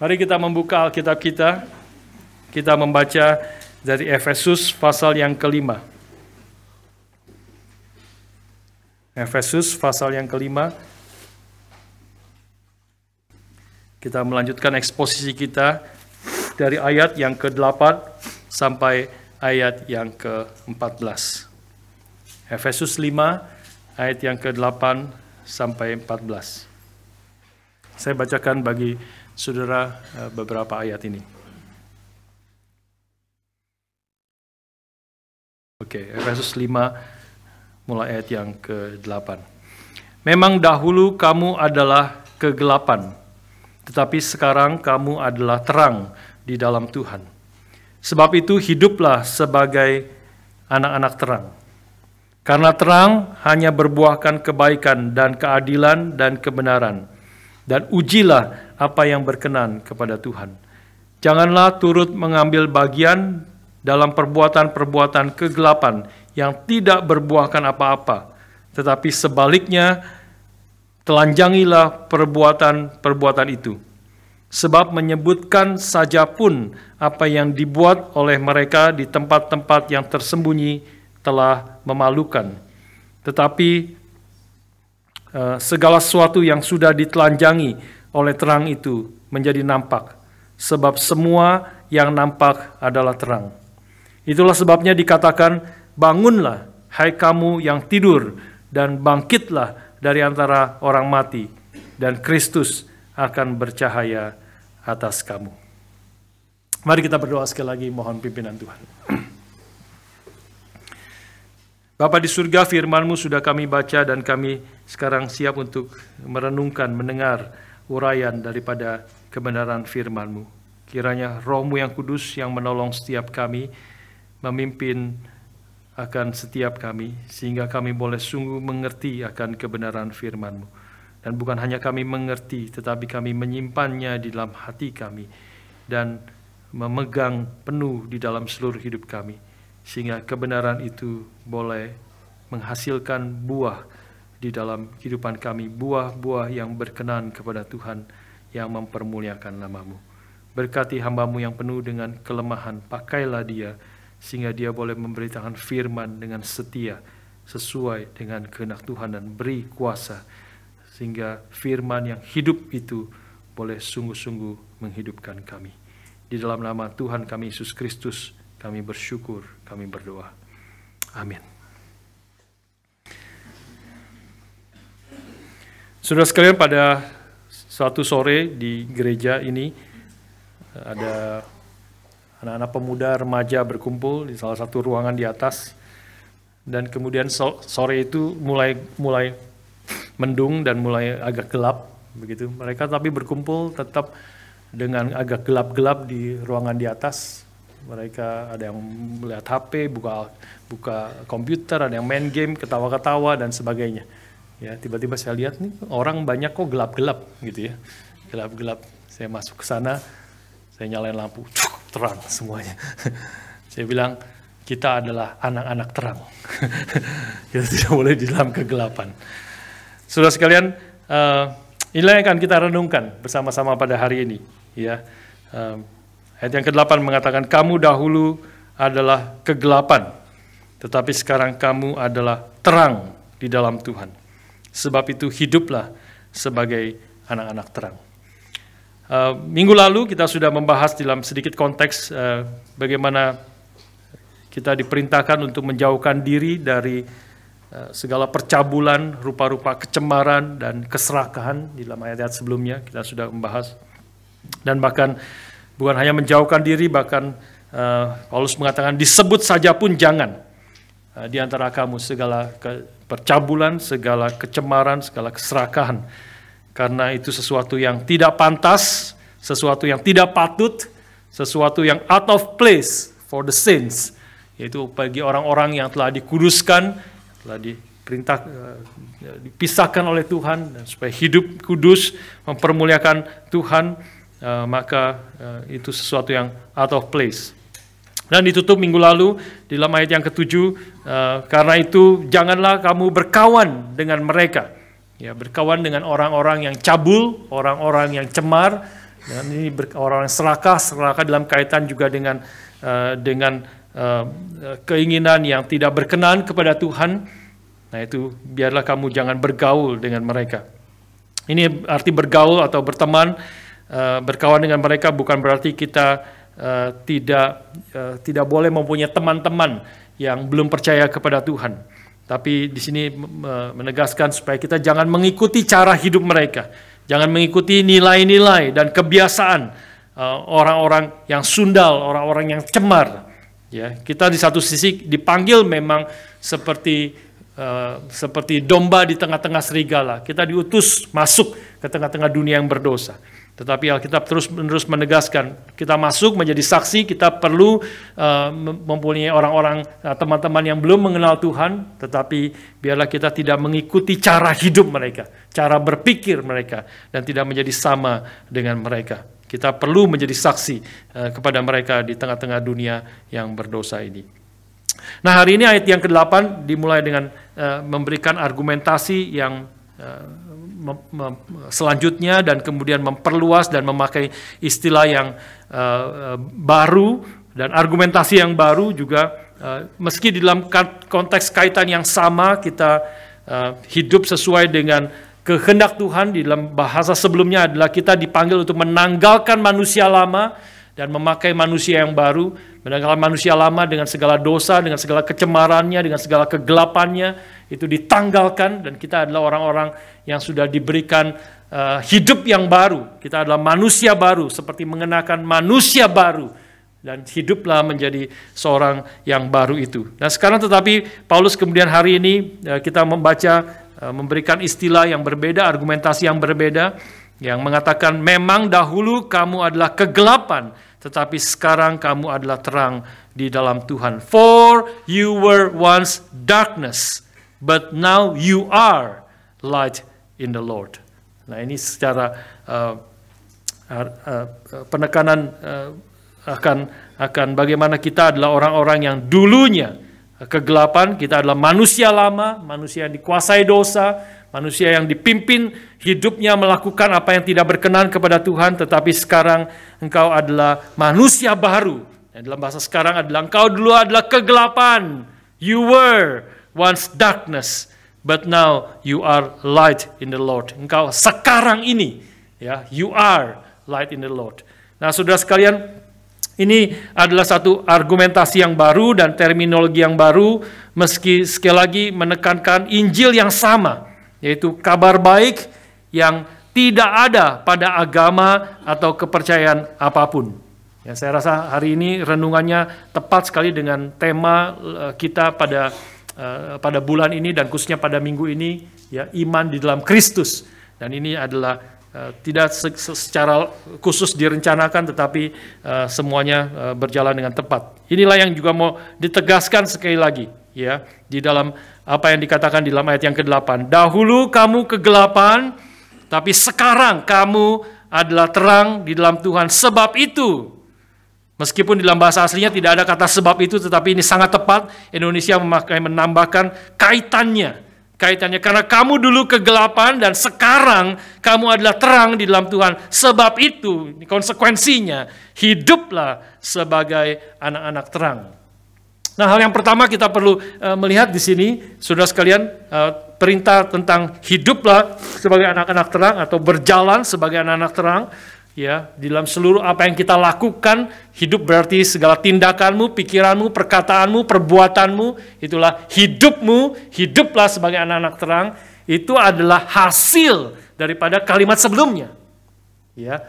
Mari kita membuka Alkitab kita. Kita membaca dari Efesus pasal yang kelima. Efesus pasal yang kelima. Kita melanjutkan eksposisi kita dari ayat yang ke-8 sampai ayat yang ke-14. Efesus 5 ayat yang ke-8 sampai 14. Saya bacakan bagi saudara beberapa ayat ini. Oke, Efesus 5 mulai ayat yang ke-8. Memang dahulu kamu adalah kegelapan, tetapi sekarang kamu adalah terang di dalam Tuhan. Sebab itu hiduplah sebagai anak-anak terang. Karena terang hanya berbuahkan kebaikan dan keadilan dan kebenaran. Dan ujilah apa yang berkenan kepada Tuhan. Janganlah turut mengambil bagian dalam perbuatan-perbuatan kegelapan yang tidak berbuahkan apa-apa, tetapi sebaliknya telanjangilah perbuatan-perbuatan itu. Sebab menyebutkan saja pun apa yang dibuat oleh mereka di tempat-tempat yang tersembunyi telah memalukan. Tetapi segala sesuatu yang sudah ditelanjangi oleh terang itu menjadi nampak, sebab semua yang nampak adalah terang. Itulah sebabnya dikatakan, bangunlah hai kamu yang tidur, dan bangkitlah dari antara orang mati, dan Kristus akan bercahaya atas kamu. Mari kita berdoa sekali lagi, mohon pimpinan Tuhan. Bapa di surga, firman-Mu sudah kami baca dan kami sekarang siap untuk merenungkan, mendengar uraian daripada kebenaran firman-Mu. Kiranya Roh-Mu yang kudus yang menolong setiap kami, memimpin akan setiap kami, sehingga kami boleh sungguh mengerti akan kebenaran firman-Mu. Dan bukan hanya kami mengerti, tetapi kami menyimpannya di dalam hati kami, dan memegang penuh di dalam seluruh hidup kami, sehingga kebenaran itu boleh menghasilkan buah di dalam kehidupan kami, buah-buah yang berkenan kepada Tuhan, yang mempermuliakan nama-Mu. Berkati hamba-Mu yang penuh dengan kelemahan, pakailah dia, sehingga dia boleh memberitakan firman dengan setia, sesuai dengan kehendak Tuhan, dan beri kuasa, sehingga firman yang hidup itu boleh sungguh-sungguh menghidupkan kami. Di dalam nama Tuhan kami Yesus Kristus, kami bersyukur, kami berdoa. Amin. Saudara sekalian, pada suatu sore di gereja ini ada anak-anak pemuda remaja berkumpul di salah satu ruangan di atas, dan kemudian sore itu mulai mendung dan mulai agak gelap begitu. Mereka tapi berkumpul tetap dengan agak gelap-gelap di ruangan di atas. Mereka ada yang melihat HP, buka komputer, ada yang main game, ketawa-ketawa dan sebagainya. Ya, tiba-tiba saya lihat nih orang banyak kok gelap-gelap gitu ya. Gelap-gelap. Saya masuk ke sana, saya nyalain lampu, terang semuanya. Saya bilang, kita adalah anak-anak terang. Kita tidak boleh di dalam kegelapan. Saudara sekalian, inilah yang akan kita renungkan bersama-sama pada hari ini. Ya, ayat yang ke-8 mengatakan, kamu dahulu adalah kegelapan, tetapi sekarang kamu adalah terang di dalam Tuhan. Sebab itu hiduplah sebagai anak-anak terang. Minggu lalu kita sudah membahas dalam sedikit konteks bagaimana kita diperintahkan untuk menjauhkan diri dari segala percabulan, rupa-rupa kecemaran dan keserakahan. Di dalam ayat-ayat sebelumnya kita sudah membahas. Dan bahkan bukan hanya menjauhkan diri, bahkan Paulus mengatakan disebut saja pun jangan di antara kamu segala percabulan, segala kecemaran, segala keserakahan. Karena itu sesuatu yang tidak pantas, sesuatu yang tidak patut, sesuatu yang out of place for the saints, yaitu bagi orang-orang yang telah dikuduskan, telah diperintah, dipisahkan oleh Tuhan, dan supaya hidup kudus, mempermuliakan Tuhan, maka itu sesuatu yang out of place. Dan ditutup minggu lalu di dalam ayat yang ke-7, karena itu janganlah kamu berkawan dengan mereka. Ya, berkawan dengan orang-orang yang cabul, orang-orang yang cemar, Dan ini orang-orang serakah dalam kaitan juga dengan keinginan yang tidak berkenan kepada Tuhan. Nah itu biarlah kamu jangan bergaul dengan mereka. Ini arti bergaul atau berteman, berkawan dengan mereka bukan berarti kita tidak boleh mempunyai teman-teman yang belum percaya kepada Tuhan. Tapi di sini menegaskan supaya kita jangan mengikuti cara hidup mereka. Jangan mengikuti nilai-nilai dan kebiasaan orang-orang yang sundal, orang-orang yang cemar. Ya, kita di satu sisi dipanggil memang seperti domba di tengah-tengah serigala. Kita diutus masuk ke tengah-tengah dunia yang berdosa. Tetapi Alkitab terus-menerus menegaskan, kita masuk menjadi saksi, kita perlu mempunyai orang-orang, teman-teman yang belum mengenal Tuhan, tetapi biarlah kita tidak mengikuti cara hidup mereka, cara berpikir mereka, dan tidak menjadi sama dengan mereka. Kita perlu menjadi saksi kepada mereka di tengah-tengah dunia yang berdosa ini. Nah, hari ini ayat yang ke-8 dimulai dengan memberikan argumentasi yang selanjutnya dan kemudian memperluas dan memakai istilah yang baru dan argumentasi yang baru juga, meski di dalam konteks kaitan yang sama kita hidup sesuai dengan kehendak Tuhan. Di dalam bahasa sebelumnya adalah kita dipanggil untuk menanggalkan manusia lama dan memakai manusia yang baru. Menanggalkan manusia lama dengan segala dosa, dengan segala kecemarannya, dengan segala kegelapannya, itu ditanggalkan, dan kita adalah orang-orang yang sudah diberikan hidup yang baru. Kita adalah manusia baru, seperti mengenakan manusia baru, dan hiduplah menjadi seorang yang baru itu. Nah sekarang tetapi Paulus kemudian hari ini kita memberikan istilah yang berbeda, argumentasi yang berbeda, yang mengatakan memang dahulu kamu adalah kegelapan, tetapi sekarang kamu adalah terang di dalam Tuhan. For you were once darkness, but now you are light in the Lord. Nah ini secara penekanan akan bagaimana kita adalah orang-orang yang dulunya kegelapan, kita adalah manusia lama, manusia yang dikuasai dosa, manusia yang dipimpin hidupnya melakukan apa yang tidak berkenan kepada Tuhan, tetapi sekarang engkau adalah manusia baru. Dalam bahasa sekarang adalah engkau dulu adalah kegelapan. You were once darkness, but now you are light in the Lord. Engkau sekarang ini, ya, you are light in the Lord. Nah, saudara sekalian, ini adalah satu argumentasi yang baru dan terminologi yang baru, meski sekali lagi menekankan Injil yang sama, yaitu kabar baik yang tidak ada pada agama atau kepercayaan apapun. Ya, saya rasa hari ini renungannya tepat sekali dengan tema kita pada bulan ini dan khususnya pada minggu ini, ya, iman di dalam Kristus. Dan ini adalah tidak secara khusus direncanakan, tetapi semuanya berjalan dengan tepat. Inilah yang juga mau ditegaskan sekali lagi, ya, di dalam apa yang dikatakan di dalam ayat yang ke-8. Dahulu kamu kegelapan, tapi sekarang kamu adalah terang di dalam Tuhan. Sebab itu, meskipun di dalam bahasa aslinya tidak ada kata sebab itu, tetapi ini sangat tepat. Indonesia menambahkan kaitannya, karena kamu dulu kegelapan dan sekarang kamu adalah terang di dalam Tuhan. Sebab itu, konsekuensinya, hiduplah sebagai anak-anak terang. Nah, hal yang pertama kita perlu melihat di sini, saudara sekalian, perintah tentang hiduplah sebagai anak-anak terang atau berjalan sebagai anak-anak terang. Ya, di dalam seluruh apa yang kita lakukan, hidup berarti segala tindakanmu, pikiranmu, perkataanmu, perbuatanmu, itulah hidupmu. Hiduplah sebagai anak-anak terang. Itu adalah hasil daripada kalimat sebelumnya. Ya,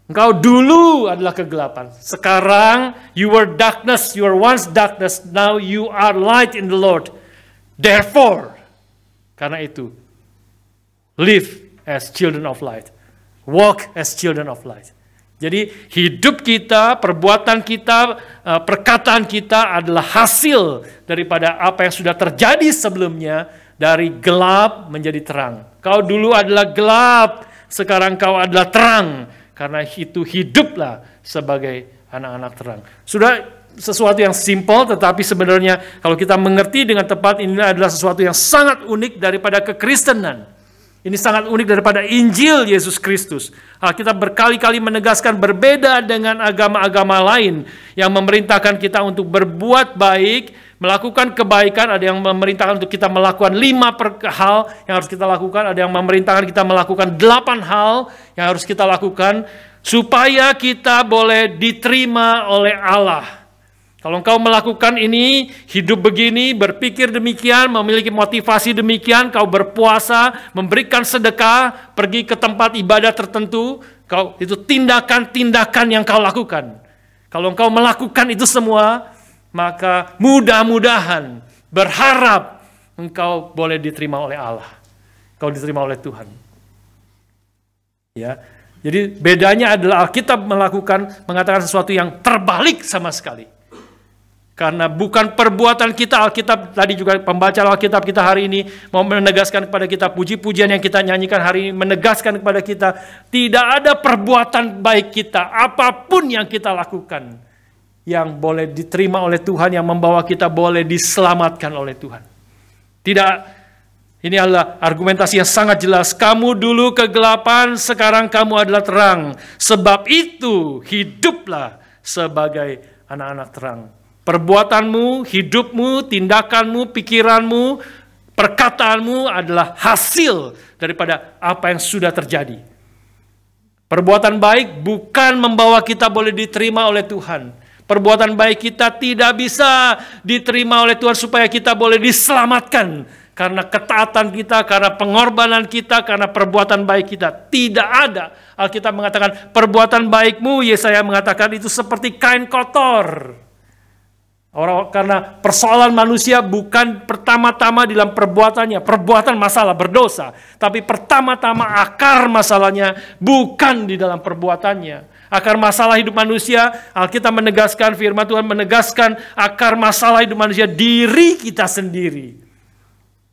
engkau dulu adalah kegelapan. Sekarang you were darkness, you were once darkness, now you are light in the Lord. Therefore, karena itu, live as children of light. Walk as children of light. Jadi hidup kita, perbuatan kita, perkataan kita adalah hasil daripada apa yang sudah terjadi sebelumnya, dari gelap menjadi terang. Kau dulu adalah gelap, sekarang kau adalah terang. Karena itu hiduplah sebagai anak-anak terang. Sudah sesuatu yang simpel, tetapi sebenarnya kalau kita mengerti dengan tepat, ini adalah sesuatu yang sangat unik daripada kekristenan. Ini sangat unik daripada Injil Yesus Kristus. Alkitab berkali-kali menegaskan berbeda dengan agama-agama lain yang memerintahkan kita untuk berbuat baik, melakukan kebaikan. Ada yang memerintahkan untuk kita melakukan 5 hal yang harus kita lakukan. Ada yang memerintahkan kita melakukan 8 hal yang harus kita lakukan supaya kita boleh diterima oleh Allah. Kalau engkau melakukan ini, hidup begini, berpikir demikian, memiliki motivasi demikian, kau berpuasa, memberikan sedekah, pergi ke tempat ibadah tertentu, itu tindakan-tindakan yang kau lakukan. Kalau engkau melakukan itu semua, maka mudah-mudahan, berharap engkau boleh diterima oleh Allah. Kau diterima oleh Tuhan. Ya, jadi bedanya adalah Alkitab mengatakan sesuatu yang terbalik sama sekali. Karena bukan perbuatan kita, Alkitab tadi juga pembaca Alkitab kita hari ini mau menegaskan kepada kita, puji-pujian yang kita nyanyikan hari ini menegaskan kepada kita, tidak ada perbuatan baik kita, apapun yang kita lakukan, yang boleh diterima oleh Tuhan, yang membawa kita boleh diselamatkan oleh Tuhan. Tidak, ini adalah argumentasi yang sangat jelas. Kamu dulu kegelapan, sekarang kamu adalah terang. Sebab itu hiduplah sebagai anak-anak terang. Perbuatanmu, hidupmu, tindakanmu, pikiranmu, perkataanmu adalah hasil daripada apa yang sudah terjadi. Perbuatan baik bukan membawa kita boleh diterima oleh Tuhan. Perbuatan baik kita tidak bisa diterima oleh Tuhan supaya kita boleh diselamatkan. Karena ketaatan kita, karena pengorbanan kita, karena perbuatan baik kita. Tidak ada. Alkitab mengatakan perbuatan baikmu, Yesaya mengatakan itu seperti kain kotor. Karena persoalan manusia bukan pertama-tama di dalam perbuatannya, perbuatan masalah berdosa, tapi pertama-tama akar masalahnya bukan di dalam perbuatannya. Akar masalah hidup manusia, Alkitab menegaskan, firman Tuhan menegaskan akar masalah hidup manusia diri kita sendiri.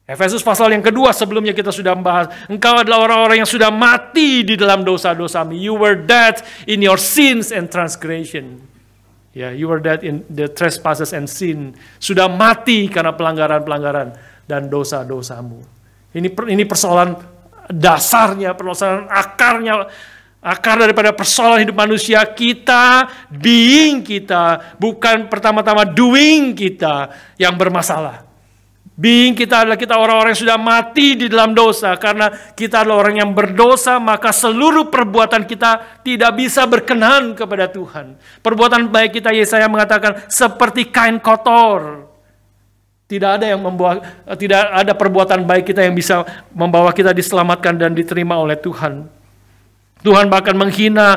Efesus pasal yang kedua sebelumnya kita sudah membahas, engkau adalah orang-orang yang sudah mati di dalam dosa-dosamu. You were dead in your sins and transgression. Ya, you were dead in the trespasses and sin. Sudah mati karena pelanggaran-pelanggaran dan dosa-dosamu. Ini persoalan dasarnya, persoalan akarnya, akar daripada persoalan hidup manusia kita, being kita, bukan pertama-tama doing kita yang bermasalah. Being kita adalah kita orang-orang yang sudah mati di dalam dosa. Karena kita adalah orang yang berdosa, maka seluruh perbuatan kita tidak bisa berkenan kepada Tuhan. Perbuatan baik kita, Yesaya mengatakan, seperti kain kotor. Tidak ada perbuatan baik kita yang bisa membawa kita diselamatkan dan diterima oleh Tuhan. Tuhan bahkan menghina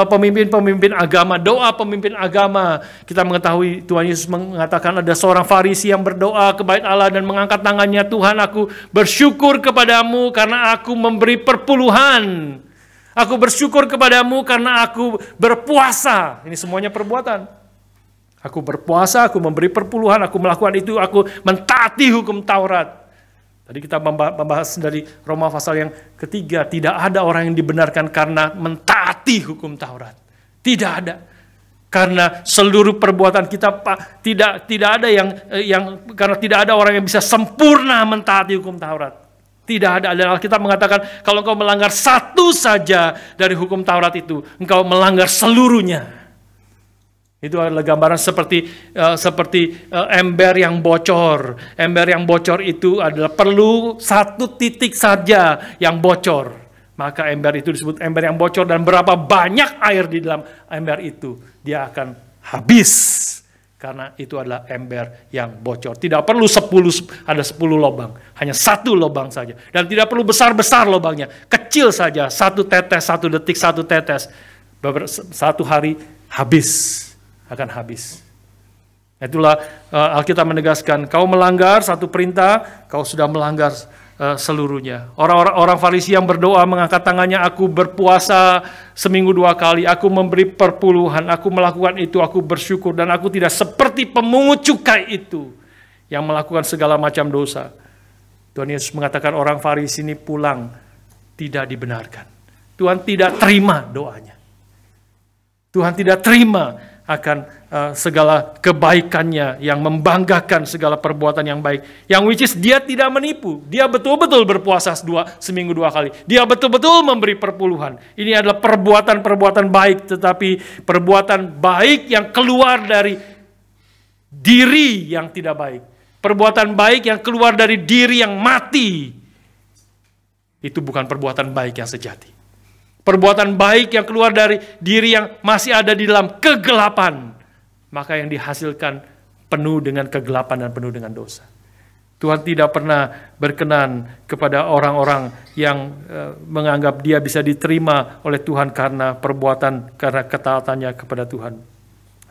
pemimpin-pemimpin agama, doa pemimpin agama. Kita mengetahui Tuhan Yesus mengatakan ada seorang Farisi yang berdoa kepada Allah dan mengangkat tangannya, Tuhan aku bersyukur kepadamu karena aku memberi perpuluhan. Aku bersyukur kepadamu karena aku berpuasa. Ini semuanya perbuatan. Aku berpuasa, aku memberi perpuluhan, aku melakukan itu, aku mentaati hukum Taurat. Tadi kita membahas dari Roma pasal yang ketiga, tidak ada orang yang dibenarkan karena mentaati hukum Taurat. Tidak ada. Karena seluruh perbuatan kita tidak ada yang karena tidak ada orang yang bisa sempurna mentaati hukum Taurat. Tidak ada. Dan Alkitab mengatakan kalau engkau melanggar satu saja dari hukum Taurat itu, engkau melanggar seluruhnya. Itu adalah gambaran seperti ember yang bocor. Ember yang bocor itu adalah perlu satu titik saja yang bocor. Maka ember itu disebut ember yang bocor, dan berapa banyak air di dalam ember itu, dia akan habis. Karena itu adalah ember yang bocor. Tidak perlu 10 lubang, hanya 1 lubang saja. Dan tidak perlu besar-besar lubangnya, kecil saja, 1 tetes, 1 detik, 1 tetes. 1 hari habis. Akan habis. Itulah Alkitab menegaskan, kau melanggar satu perintah, kau sudah melanggar seluruhnya. Orang Farisi yang berdoa mengangkat tangannya, aku berpuasa seminggu 2 kali, aku memberi perpuluhan, aku melakukan itu, aku bersyukur, dan aku tidak seperti pemungut cukai itu yang melakukan segala macam dosa. Tuhan Yesus mengatakan orang Farisi ini pulang tidak dibenarkan. Tuhan tidak terima doanya. Tuhan tidak terima akan segala kebaikannya yang membanggakan segala perbuatan yang baik. Yang which is dia tidak menipu. Dia betul-betul berpuasa seminggu 2 kali. Dia betul-betul memberi perpuluhan. Ini adalah perbuatan-perbuatan baik, tetapi perbuatan baik yang keluar dari diri yang tidak baik. Perbuatan baik yang keluar dari diri yang mati. Itu bukan perbuatan baik yang sejati. Perbuatan baik yang keluar dari diri yang masih ada di dalam kegelapan, maka yang dihasilkan penuh dengan kegelapan dan penuh dengan dosa. Tuhan tidak pernah berkenan kepada orang-orang yang menganggap dia bisa diterima oleh Tuhan karena perbuatan, karena ketaatannya kepada Tuhan.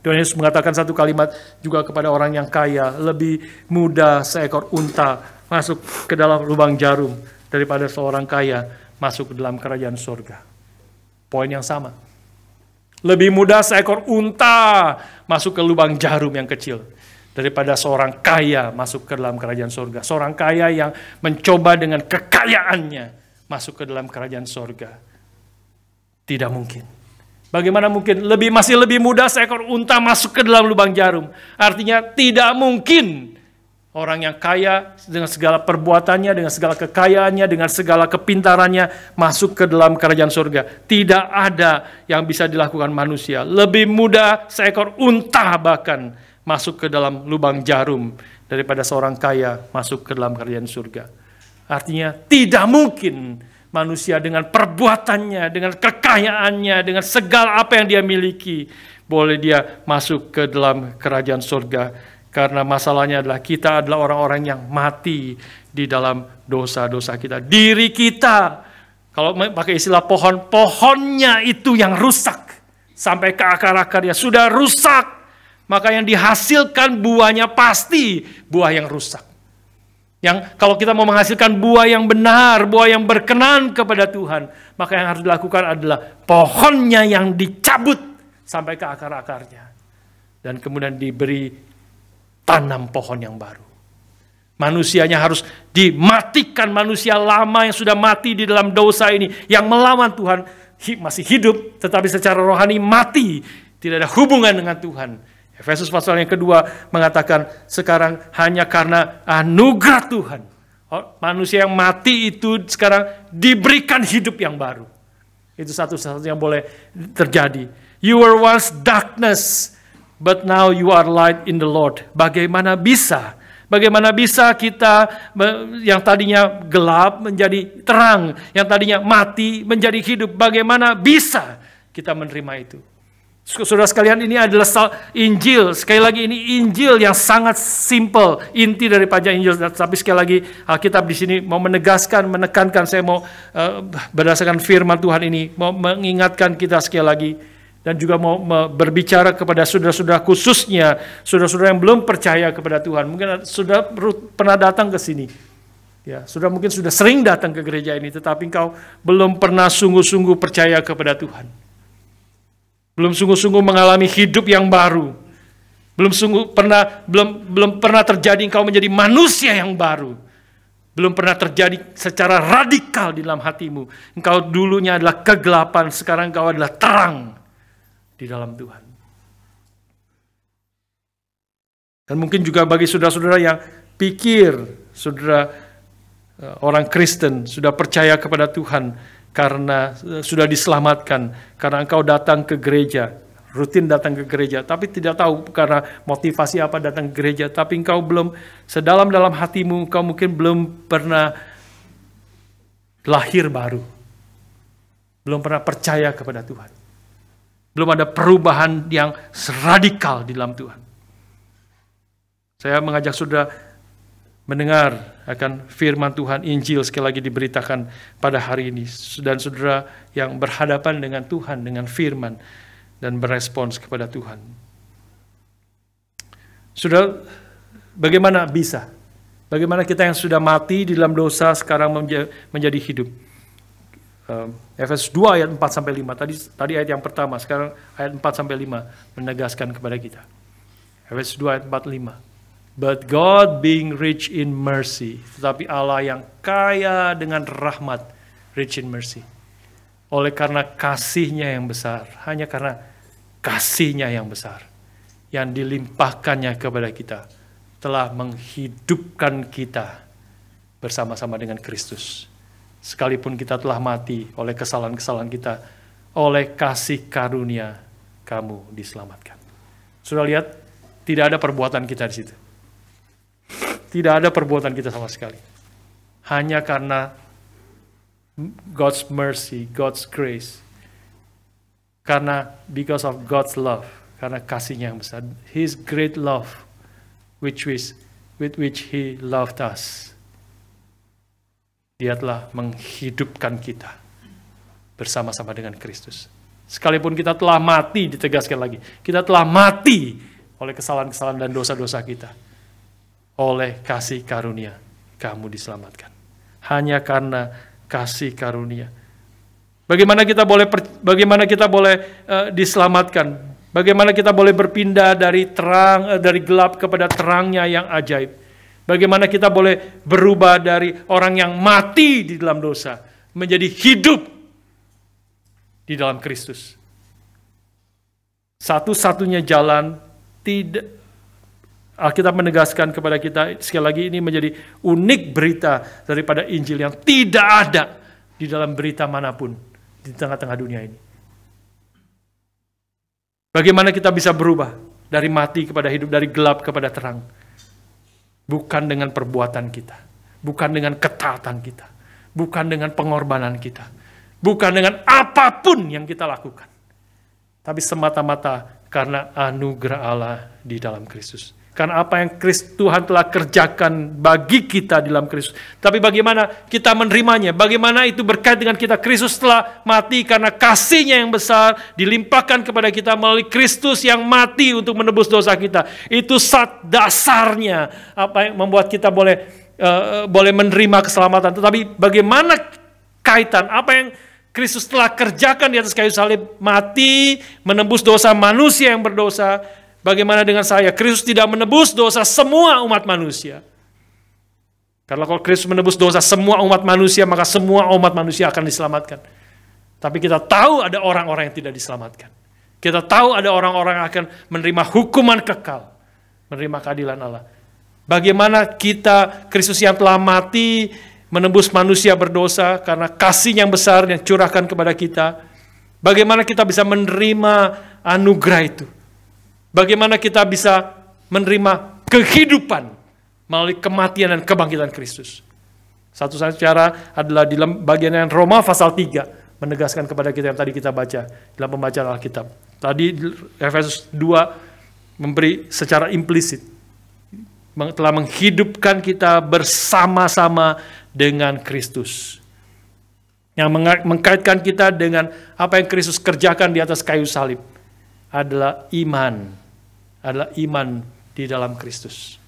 Tuhan Yesus mengatakan satu kalimat juga kepada orang yang kaya, lebih mudah seekor unta masuk ke dalam lubang jarum daripada seorang kaya masuk ke dalam kerajaan surga. Poin yang sama. Lebih mudah seekor unta masuk ke lubang jarum yang kecil daripada seorang kaya masuk ke dalam kerajaan surga. Seorang kaya yang mencoba dengan kekayaannya masuk ke dalam kerajaan surga. Tidak mungkin. Bagaimana mungkin? Masih lebih mudah seekor unta masuk ke dalam lubang jarum. Artinya tidak mungkin orang yang kaya dengan segala perbuatannya, dengan segala kekayaannya, dengan segala kepintarannya masuk ke dalam kerajaan surga. Tidak ada yang bisa dilakukan manusia. Lebih mudah seekor unta bahkan masuk ke dalam lubang jarum daripada seorang kaya masuk ke dalam kerajaan surga. Artinya tidak mungkin manusia dengan perbuatannya, dengan kekayaannya, dengan segala apa yang dia miliki, boleh dia masuk ke dalam kerajaan surga. Karena masalahnya adalah kita adalah orang-orang yang mati di dalam dosa-dosa kita. Diri kita, kalau pakai istilah pohonnya itu yang rusak. Sampai ke akar-akarnya sudah rusak. Maka yang dihasilkan buahnya pasti buah yang rusak. Yang kalau kita mau menghasilkan buah yang benar, buah yang berkenan kepada Tuhan, maka yang harus dilakukan adalah pohonnya yang dicabut sampai ke akar-akarnya. Dan kemudian diberi tanam pohon yang baru. Manusianya harus dimatikan, manusia lama yang sudah mati di dalam dosa ini, yang melawan Tuhan, masih hidup, tetapi secara rohani mati, tidak ada hubungan dengan Tuhan. Efesus pasal yang kedua mengatakan, sekarang hanya karena anugerah Tuhan, manusia yang mati itu sekarang diberikan hidup yang baru. Itu satu-satunya yang boleh terjadi. You were once darkness, but now you are light in the Lord. Bagaimana bisa kita yang tadinya gelap menjadi terang, yang tadinya mati menjadi hidup, bagaimana bisa kita menerima itu? Saudara sekalian, ini adalah Injil. Sekali lagi ini Injil yang sangat simple, inti daripada Injil. Tapi sekali lagi Alkitab di sini mau menegaskan, menekankan, saya mau berdasarkan firman Tuhan ini mau mengingatkan kita sekali lagi. Dan juga mau berbicara kepada saudara-saudara, khususnya saudara-saudara yang belum percaya kepada Tuhan. Mungkin sudah pernah datang ke sini. Ya, sudah mungkin sudah sering datang ke gereja ini, tetapi engkau belum pernah sungguh-sungguh percaya kepada Tuhan. Belum sungguh-sungguh mengalami hidup yang baru. Belum pernah terjadi engkau menjadi manusia yang baru. Belum pernah terjadi secara radikal di dalam hatimu. Engkau dulunya adalah kegelapan, sekarang engkau adalah terang di dalam Tuhan. Dan mungkin juga bagi saudara-saudara yang pikir saudara orang Kristen sudah percaya kepada Tuhan karena sudah diselamatkan, karena engkau datang ke gereja, rutin datang ke gereja, tapi tidak tahu karena motivasi apa datang ke gereja, tapi engkau belum sedalam-dalam hatimu, engkau mungkin belum pernah lahir baru, belum pernah percaya kepada Tuhan. Belum ada perubahan yang radikal di dalam Tuhan. Saya mengajak saudara mendengar akan firman Tuhan, Injil sekali lagi diberitakan pada hari ini. Dan saudara yang berhadapan dengan Tuhan, dengan firman, dan berespons kepada Tuhan. Saudara, bagaimana bisa? Bagaimana kita yang sudah mati di dalam dosa sekarang menjadi hidup? Efesus 2 ayat 4-5. Tadi ayat yang pertama, sekarang ayat 4-5 menegaskan kepada kita. Efesus 2 ayat 4-5. But God being rich in mercy, tetapi Allah yang kaya dengan rahmat, rich in mercy. Oleh karena kasihnya yang besar, hanya karena kasih-Nya yang besar, yang dilimpahkannya kepada kita, telah menghidupkan kita bersama-sama dengan Kristus. Sekalipun kita telah mati oleh kesalahan-kesalahan kita, oleh kasih karunia kamu diselamatkan. Sudah lihat, tidak ada perbuatan kita di situ. Tidak ada perbuatan kita sama sekali. Hanya karena God's mercy, God's grace. Karena because of God's love, karena kasih-Nya yang besar. His great love, with which He loved us. Dia telah menghidupkan kita bersama-sama dengan Kristus. Sekalipun kita telah mati, ditegaskan lagi, kita telah mati oleh kesalahan-kesalahan dan dosa-dosa kita. Oleh kasih karunia, kamu diselamatkan. Hanya karena kasih karunia. Bagaimana kita boleh diselamatkan? Bagaimana kita boleh berpindah dari terang, dari gelap kepada terangnya yang ajaib? Bagaimana kita boleh berubah dari orang yang mati di dalam dosa menjadi hidup di dalam Kristus? Satu-satunya jalan, tidak, Alkitab menegaskan kepada kita, sekali lagi ini menjadi unik berita daripada Injil yang tidak ada di dalam berita manapun di tengah-tengah dunia ini. Bagaimana kita bisa berubah dari mati kepada hidup, dari gelap kepada terang? Bukan dengan perbuatan kita, bukan dengan ketaatan kita, bukan dengan pengorbanan kita, bukan dengan apapun yang kita lakukan, tapi semata-mata karena anugerah Allah di dalam Kristus. Karena apa yang Tuhan telah kerjakan bagi kita di dalam Kristus. Tapi bagaimana kita menerimanya? Bagaimana itu berkait dengan kita? Kristus telah mati karena kasih-Nya yang besar dilimpahkan kepada kita melalui Kristus yang mati untuk menebus dosa kita. Itu dasarnya apa yang membuat kita boleh menerima keselamatan. Tetapi bagaimana kaitan apa yang Kristus telah kerjakan di atas kayu salib, mati menebus dosa manusia yang berdosa. Bagaimana dengan saya? Kristus tidak menebus dosa semua umat manusia. Karena kalau Kristus menebus dosa semua umat manusia, maka semua umat manusia akan diselamatkan. Tapi kita tahu ada orang-orang yang tidak diselamatkan. Kita tahu ada orang-orang yang akan menerima hukuman kekal, menerima keadilan Allah. Bagaimana kita, Kristus yang telah mati, menebus manusia berdosa karena kasih yang besar yang curahkan kepada kita. Bagaimana kita bisa menerima anugerah itu? Bagaimana kita bisa menerima kehidupan melalui kematian dan kebangkitan Kristus? Satu-satunya cara adalah di dalam bagian yang Roma pasal 3 menegaskan kepada kita yang tadi kita baca dalam pembacaan Alkitab. Tadi Efesus 2 memberi secara implisit telah menghidupkan kita bersama-sama dengan Kristus. Yang mengkaitkan kita dengan apa yang Kristus kerjakan di atas kayu salib adalah iman di dalam Kristus.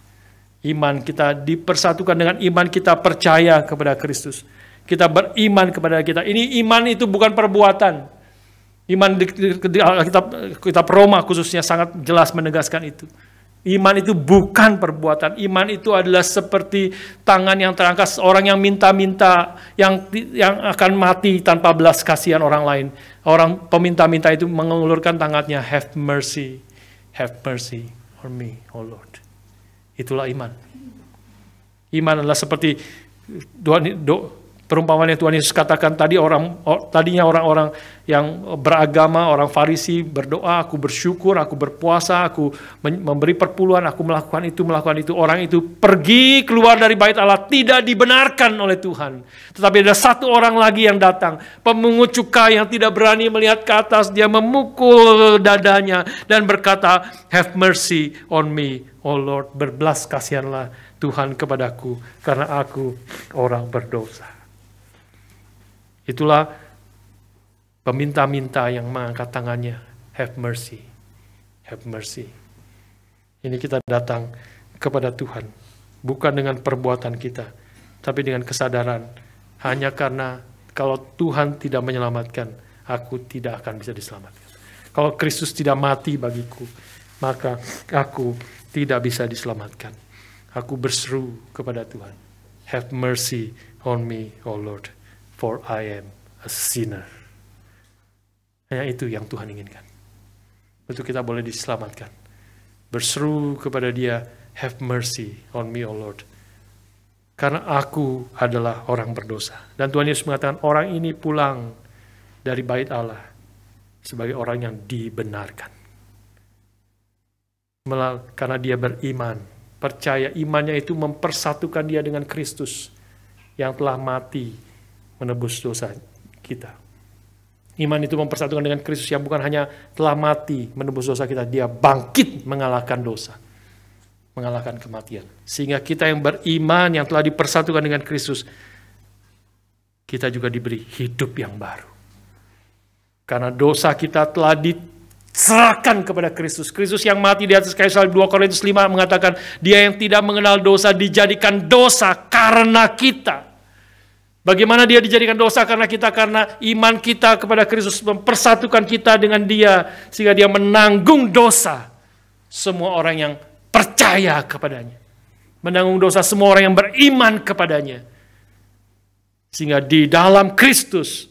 Iman kita dipersatukan dengan iman kita percaya kepada Kristus. Kita beriman kepada kita. Ini iman itu bukan perbuatan. Iman di kitab Roma khususnya sangat jelas menegaskan itu. Iman itu bukan perbuatan. Iman itu adalah seperti tangan yang terangkat seorang yang minta-minta, yang akan mati tanpa belas kasihan orang lain. Orang peminta-minta itu mengulurkan tangannya, have mercy on me, oh Lord. Itulah iman. Iman adalah seperti perumpamaan yang Tuhan Yesus katakan tadinya orang-orang yang beragama, orang Farisi berdoa, aku bersyukur, aku berpuasa, aku memberi perpuluhan, aku melakukan itu. Orang itu pergi keluar dari bait Allah, tidak dibenarkan oleh Tuhan. Tetapi ada satu orang lagi yang datang, pemungut cukai yang tidak berani melihat ke atas, dia memukul dadanya dan berkata, have mercy on me, oh Lord, berbelas kasihanlah Tuhan kepadaku, karena aku orang berdosa. Itulah peminta-minta yang mengangkat tangannya, have mercy. Ini kita datang kepada Tuhan, bukan dengan perbuatan kita, tapi dengan kesadaran, hanya karena kalau Tuhan tidak menyelamatkan, aku tidak akan bisa diselamatkan. Kalau Kristus tidak mati bagiku, maka aku tidak bisa diselamatkan. Aku berseru kepada Tuhan, have mercy on me, O Lord, for I am a sinner. Hanya itu yang Tuhan inginkan. untuk kita boleh diselamatkan. Berseru kepada Dia, have mercy on me, O Lord. Karena aku adalah orang berdosa. Dan Tuhan Yesus mengatakan, orang ini pulang dari bait Allah sebagai orang yang dibenarkan. Karena dia beriman, percaya, imannya itu mempersatukan dia dengan Kristus yang telah mati menebus dosa kita. Iman itu mempersatukan dengan Kristus yang bukan hanya telah mati menebus dosa kita, dia bangkit mengalahkan dosa, mengalahkan kematian. Sehingga kita yang beriman, yang telah dipersatukan dengan Kristus, kita juga diberi hidup yang baru. Karena dosa kita telah diserahkan kepada Kristus. Kristus yang mati di atas kayu salib, 2 Korintus 5 mengatakan, dia yang tidak mengenal dosa dijadikan dosa karena kita. Bagaimana dia dijadikan dosa karena kita? Karena iman kita kepada Kristus mempersatukan kita dengan Dia, sehingga Dia menanggung dosa semua orang yang percaya kepadanya. Menanggung dosa semua orang yang beriman kepadanya. Sehingga di dalam Kristus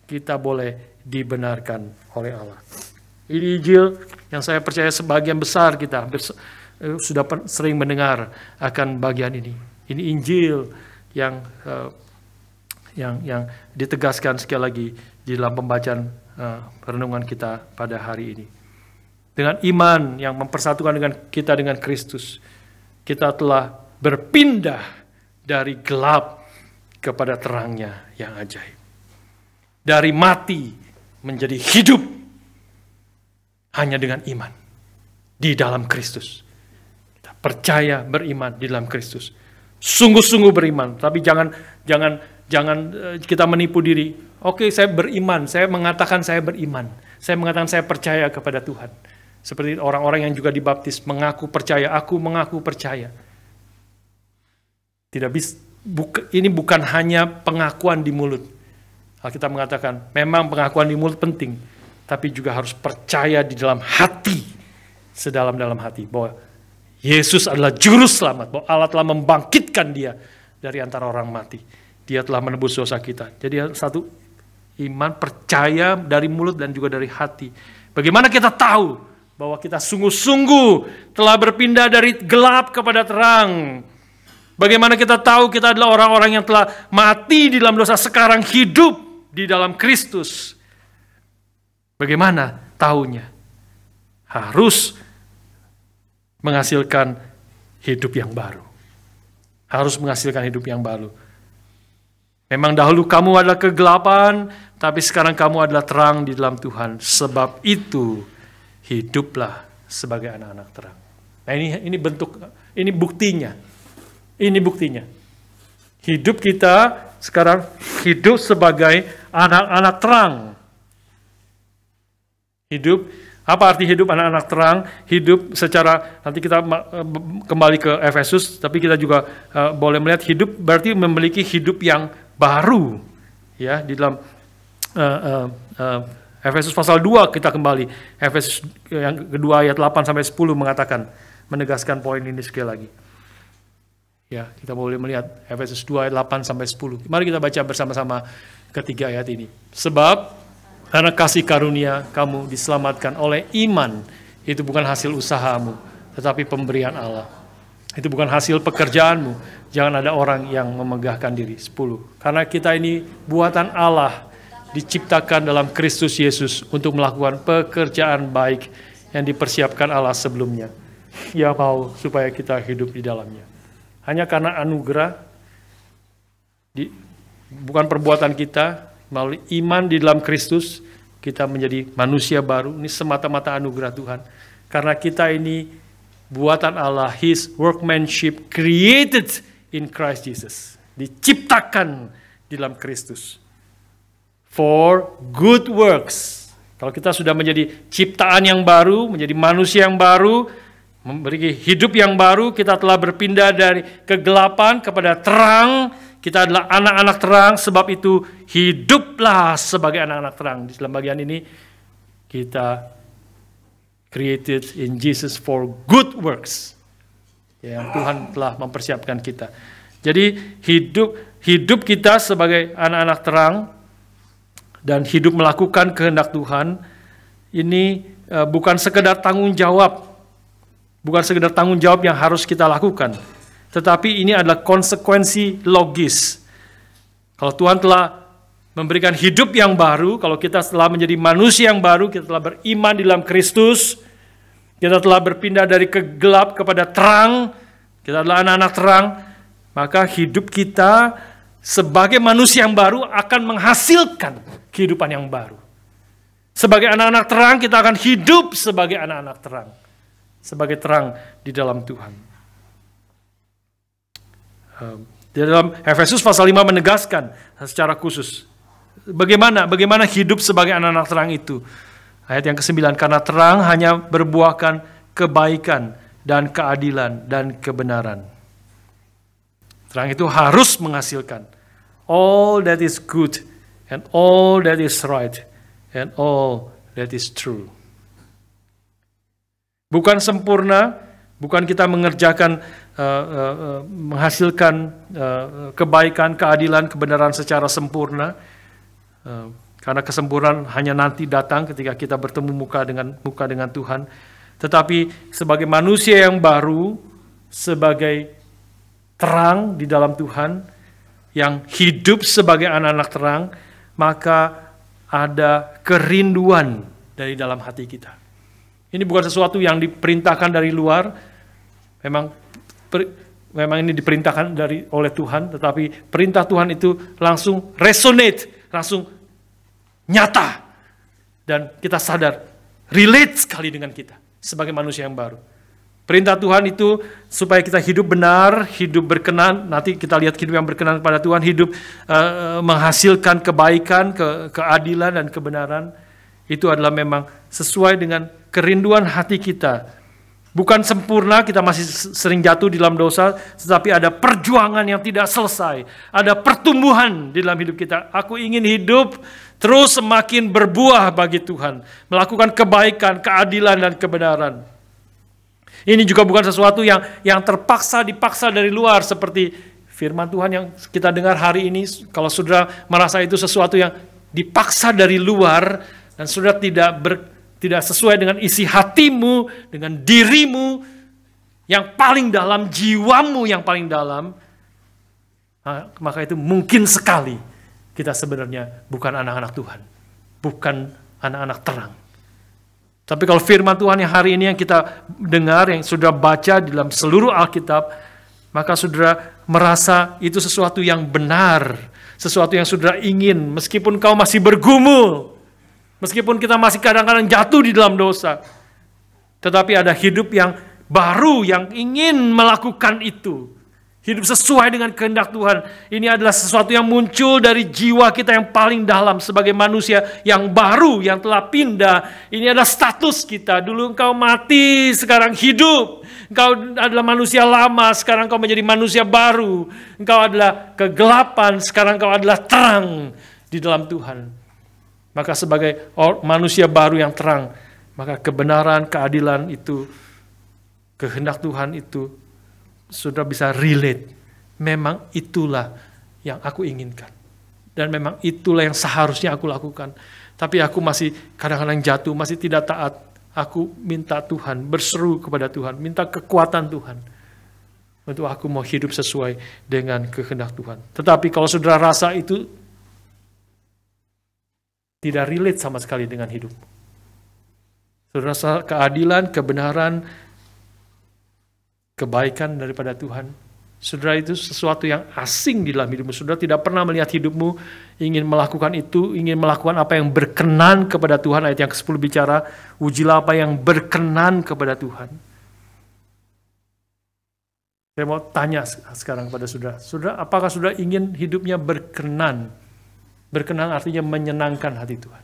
kita boleh dibenarkan oleh Allah. Ini Injil yang saya percaya sebagian besar kita sudah sering mendengar akan bagian ini. Ini Injil yang ditegaskan sekali lagi di dalam pembacaan renungan kita pada hari ini. Dengan iman yang mempersatukan kita dengan Kristus, kita telah berpindah dari gelap kepada terangnya yang ajaib. Dari mati menjadi hidup hanya dengan iman di dalam Kristus. Kita percaya, beriman di dalam Kristus. Sungguh-sungguh beriman, tapi jangan kita menipu diri. Oke, saya beriman, saya mengatakan saya beriman. Saya mengatakan saya percaya kepada Tuhan. Seperti orang-orang yang juga dibaptis, mengaku percaya, aku mengaku percaya. Tidak bisa, ini bukan hanya pengakuan di mulut. Alkitab mengatakan, memang pengakuan di mulut penting, tapi juga harus percaya di dalam hati, sedalam-dalam hati, bahwa Yesus adalah juru selamat, bahwa Allah telah membangkitkan dia dari antara orang mati. Dia telah menebus dosa kita. Jadi satu, iman, percaya dari mulut dan juga dari hati. Bagaimana kita tahu bahwa kita sungguh-sungguh telah berpindah dari gelap kepada terang? Bagaimana kita tahu kita adalah orang-orang yang telah mati di dalam dosa, sekarang hidup di dalam Kristus? Bagaimana tahunya? Harus menghasilkan hidup yang baru. Harus menghasilkan hidup yang baru. Memang dahulu kamu adalah kegelapan, tapi sekarang kamu adalah terang di dalam Tuhan. Sebab itu, hiduplah sebagai anak-anak terang. Nah, ini buktinya. Ini buktinya. Hidup kita sekarang hidup sebagai anak-anak terang. Hidup, apa arti hidup anak-anak terang? Hidup secara, nanti kita kembali ke Efesus, tapi kita juga boleh melihat hidup berarti memiliki hidup yang baru. Ya, di dalam Efesus pasal 2 kita kembali. Efesus yang kedua ayat 8-10 mengatakan, menegaskan poin ini sekali lagi. Ya, kita boleh melihat Efesus 2 ayat 8-10. Mari kita baca bersama-sama ketiga ayat ini. Sebab karena kasih karunia kamu diselamatkan oleh iman. Itu bukan hasil usahamu, tetapi pemberian Allah. Itu bukan hasil pekerjaanmu. Jangan ada orang yang memegahkan diri. 10. Karena kita ini buatan Allah, diciptakan dalam Kristus Yesus untuk melakukan pekerjaan baik yang dipersiapkan Allah sebelumnya. Ia mau supaya kita hidup di dalamnya. Hanya karena anugerah, bukan perbuatan kita, melalui iman di dalam Kristus, kita menjadi manusia baru. Ini semata-mata anugerah Tuhan. Karena kita ini buatan Allah, His workmanship created in Christ Jesus. Diciptakan di dalam Kristus. For good works. Kalau kita sudah menjadi ciptaan yang baru, menjadi manusia yang baru, memberi hidup yang baru, kita telah berpindah dari kegelapan kepada terang. Kita adalah anak-anak terang, sebab itu hiduplah sebagai anak-anak terang. Di dalam bagian ini, kita created in Jesus for good works. Yang Tuhan telah mempersiapkan kita. Jadi hidup kita sebagai anak-anak terang, dan hidup melakukan kehendak Tuhan, ini bukan sekedar tanggung jawab. Bukan sekedar tanggung jawab yang harus kita lakukan. Tetapi ini adalah konsekuensi logis. Kalau Tuhan telah memberikan hidup yang baru, kalau kita telah menjadi manusia yang baru, kita telah beriman di dalam Kristus, kita telah berpindah dari kegelap kepada terang, kita adalah anak-anak terang, maka hidup kita sebagai manusia yang baru akan menghasilkan kehidupan yang baru. Sebagai anak-anak terang, kita akan hidup sebagai anak-anak terang. Sebagai terang di dalam Tuhan. Di dalam Efesus pasal 5 menegaskan secara khusus bagaimana hidup sebagai anak-anak terang itu. Ayat yang ke-9, karena terang hanya berbuahkan kebaikan dan keadilan dan kebenaran. Terang itu harus menghasilkan all that is good and all that is right and all that is true. Bukan sempurna, bukan kita mengerjakan, menghasilkan kebaikan, keadilan, kebenaran secara sempurna. Karena kesempurnaan hanya nanti datang ketika kita bertemu muka dengan Tuhan. Tetapi sebagai manusia yang baru, sebagai terang di dalam Tuhan, yang hidup sebagai anak-anak terang, maka ada kerinduan dari dalam hati kita. Ini bukan sesuatu yang diperintahkan dari luar, memang ini diperintahkan oleh Tuhan, tetapi perintah Tuhan itu langsung resonate, langsung nyata, dan kita sadar, relate sekali dengan kita sebagai manusia yang baru. Perintah Tuhan itu supaya kita hidup benar, hidup berkenan, nanti kita lihat hidup yang berkenan kepada Tuhan, hidup menghasilkan kebaikan, keadilan, dan kebenaran. Itu adalah memang sesuai dengan kerinduan hati kita. Bukan sempurna, kita masih sering jatuh di dalam dosa, tetapi ada perjuangan yang tidak selesai. Ada pertumbuhan di dalam hidup kita. Aku ingin hidup terus semakin berbuah bagi Tuhan. Melakukan kebaikan, keadilan, dan kebenaran. Ini juga bukan sesuatu yang dipaksa dari luar, seperti firman Tuhan yang kita dengar hari ini. Kalau saudara merasa itu sesuatu yang dipaksa dari luar, dan saudara tidak sesuai dengan isi hatimu, dengan dirimu yang paling dalam, jiwamu yang paling dalam, maka itu mungkin sekali kita sebenarnya bukan anak-anak Tuhan, bukan anak-anak terang. Tapi kalau firman Tuhan yang hari ini yang kita dengar, yang sudah baca di dalam seluruh Alkitab, maka saudara merasa itu sesuatu yang benar, sesuatu yang saudara ingin, meskipun kau masih bergumul, meskipun kita masih kadang-kadang jatuh di dalam dosa, tetapi ada hidup yang baru yang ingin melakukan itu. Hidup sesuai dengan kehendak Tuhan. Ini adalah sesuatu yang muncul dari jiwa kita yang paling dalam sebagai manusia yang baru, yang telah pindah. Ini adalah status kita. Dulu engkau mati, sekarang hidup. Engkau adalah manusia lama, sekarang engkau menjadi manusia baru. Engkau adalah kegelapan, sekarang engkau adalah terang di dalam Tuhan. Maka sebagai manusia baru yang terang, maka kebenaran, keadilan itu, kehendak Tuhan itu, sudah bisa relate. Memang itulah yang aku inginkan. Dan memang itulah yang seharusnya aku lakukan. Tapi aku masih kadang-kadang jatuh, masih tidak taat. Aku minta Tuhan, berseru kepada Tuhan, minta kekuatan Tuhan. Untuk aku mau hidup sesuai dengan kehendak Tuhan. Tetapi kalau saudara rasa itu tidak relate sama sekali dengan hidup. Saudara rasa keadilan, kebenaran, kebaikan daripada Tuhan, saudara itu sesuatu yang asing di dalam hidupmu. Saudara tidak pernah melihat hidupmu ingin melakukan itu, ingin melakukan apa yang berkenan kepada Tuhan. Ayat yang ke-10 bicara, ujilah apa yang berkenan kepada Tuhan. Saya mau tanya sekarang kepada saudara. Saudara, apakah saudara ingin hidupnya berkenan? Berkenan artinya menyenangkan hati Tuhan.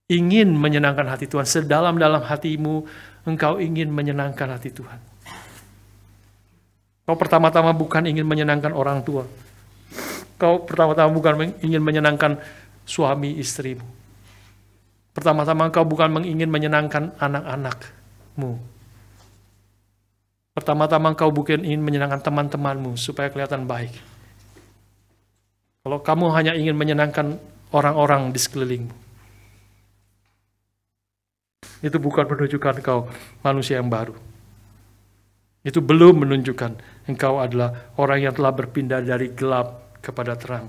Ingin menyenangkan hati Tuhan. Sedalam-dalam hatimu, engkau ingin menyenangkan hati Tuhan. Kau pertama-tama bukan ingin menyenangkan orang tua. Kau pertama-tama bukan ingin menyenangkan suami istrimu. Pertama-tama kau bukan ingin menyenangkan anak-anakmu. Pertama-tama kau bukan ingin menyenangkan teman-temanmu supaya kelihatan baik. Kalau kamu hanya ingin menyenangkan orang-orang di sekelilingmu, itu bukan menunjukkan engkau manusia yang baru. Itu belum menunjukkan engkau adalah orang yang telah berpindah dari gelap kepada terang.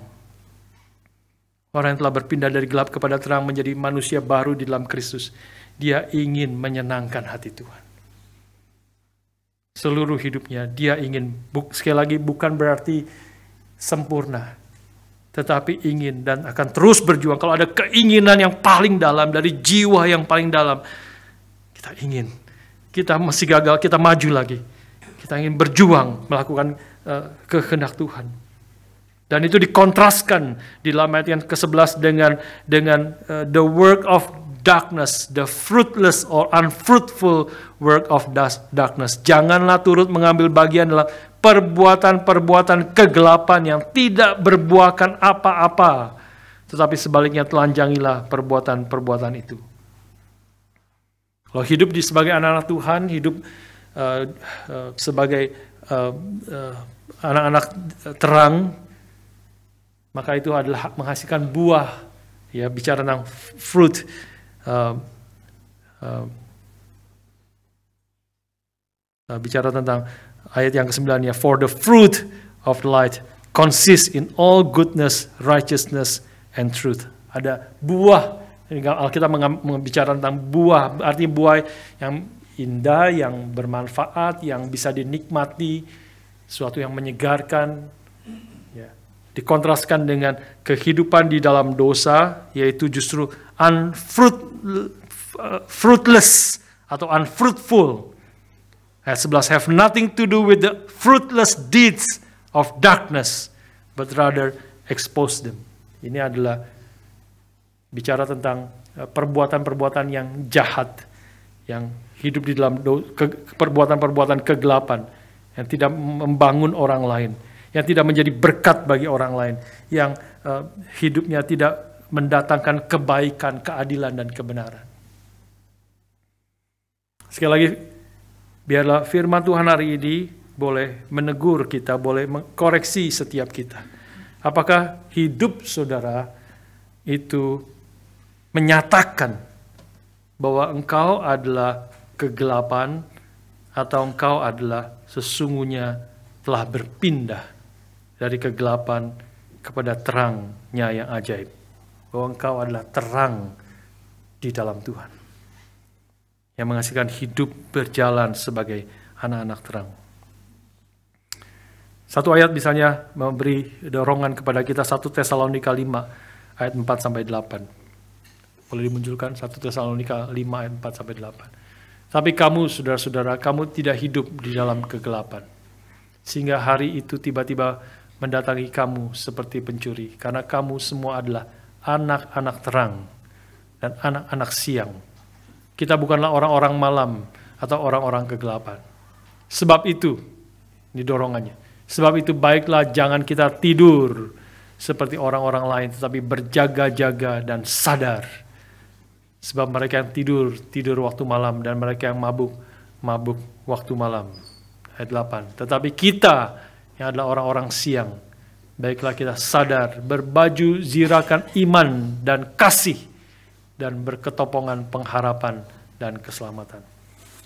Orang yang telah berpindah dari gelap kepada terang menjadi manusia baru di dalam Kristus. Dia ingin menyenangkan hati Tuhan. Seluruh hidupnya dia ingin, sekali lagi bukan berarti sempurna, tetapi ingin dan akan terus berjuang. Kalau ada keinginan yang paling dalam, dari jiwa yang paling dalam, kita ingin. Kita masih gagal, kita maju lagi. Kita ingin berjuang melakukan kehendak Tuhan. Dan itu dikontraskan di dalam ayat yang ke-11 dengan the work of darkness, the fruitless or unfruitful work of darkness. Janganlah turut mengambil bagian dalam perbuatan-perbuatan kegelapan yang tidak berbuahkan apa-apa, tetapi sebaliknya telanjangilah perbuatan-perbuatan itu. Kalau hidup sebagai anak-anak Tuhan, hidup sebagai anak-anak terang, maka itu adalah menghasilkan buah. Ya, bicara tentang fruit, bicara tentang ayat yang ke-9 ya, for the fruit of the light consists in all goodness, righteousness, and truth. Ada buah. Alkitab bicara tentang buah, artinya buah yang indah, yang bermanfaat, yang bisa dinikmati, sesuatu yang menyegarkan. Ya. Dikontraskan dengan kehidupan di dalam dosa, yaitu justru fruitless atau unfruitful. Ayat 11, have nothing to do with the fruitless deeds of darkness, but rather expose them. Ini adalah bicara tentang perbuatan-perbuatan yang jahat, yang hidup di dalam perbuatan-perbuatan kegelapan, yang tidak membangun orang lain, yang tidak menjadi berkat bagi orang lain, yang hidupnya tidak mendatangkan kebaikan, keadilan, dan kebenaran. Sekali lagi, biarlah firman Tuhan hari ini boleh menegur kita, boleh mengkoreksi setiap kita. Apakah hidup saudara itu menyatakan bahwa engkau adalah kegelapan atau engkau adalah sesungguhnya telah berpindah dari kegelapan kepada terangnya yang ajaib. Bahwa engkau adalah terang di dalam Tuhan, yang menghasilkan hidup berjalan sebagai anak-anak terang. Satu ayat misalnya memberi dorongan kepada kita, 1 Tesalonika 5 ayat 4-8. Boleh dimunculkan 1 Tesalonika 5 ayat 4-8. Tapi kamu saudara-saudara, kamu tidak hidup di dalam kegelapan, sehingga hari itu tiba-tiba mendatangi kamu seperti pencuri, karena kamu semua adalah anak-anak terang dan anak-anak siang. Kita bukanlah orang-orang malam atau orang-orang kegelapan. Sebab itu, ini dorongannya, sebab itu baiklah jangan kita tidur seperti orang-orang lain, tetapi berjaga-jaga dan sadar. Sebab mereka yang tidur waktu malam, dan mereka yang mabuk waktu malam. Ayat 8. Tetapi kita yang adalah orang-orang siang, baiklah kita sadar, berbaju zirakan iman dan kasih, dan berketopongan pengharapan dan keselamatan.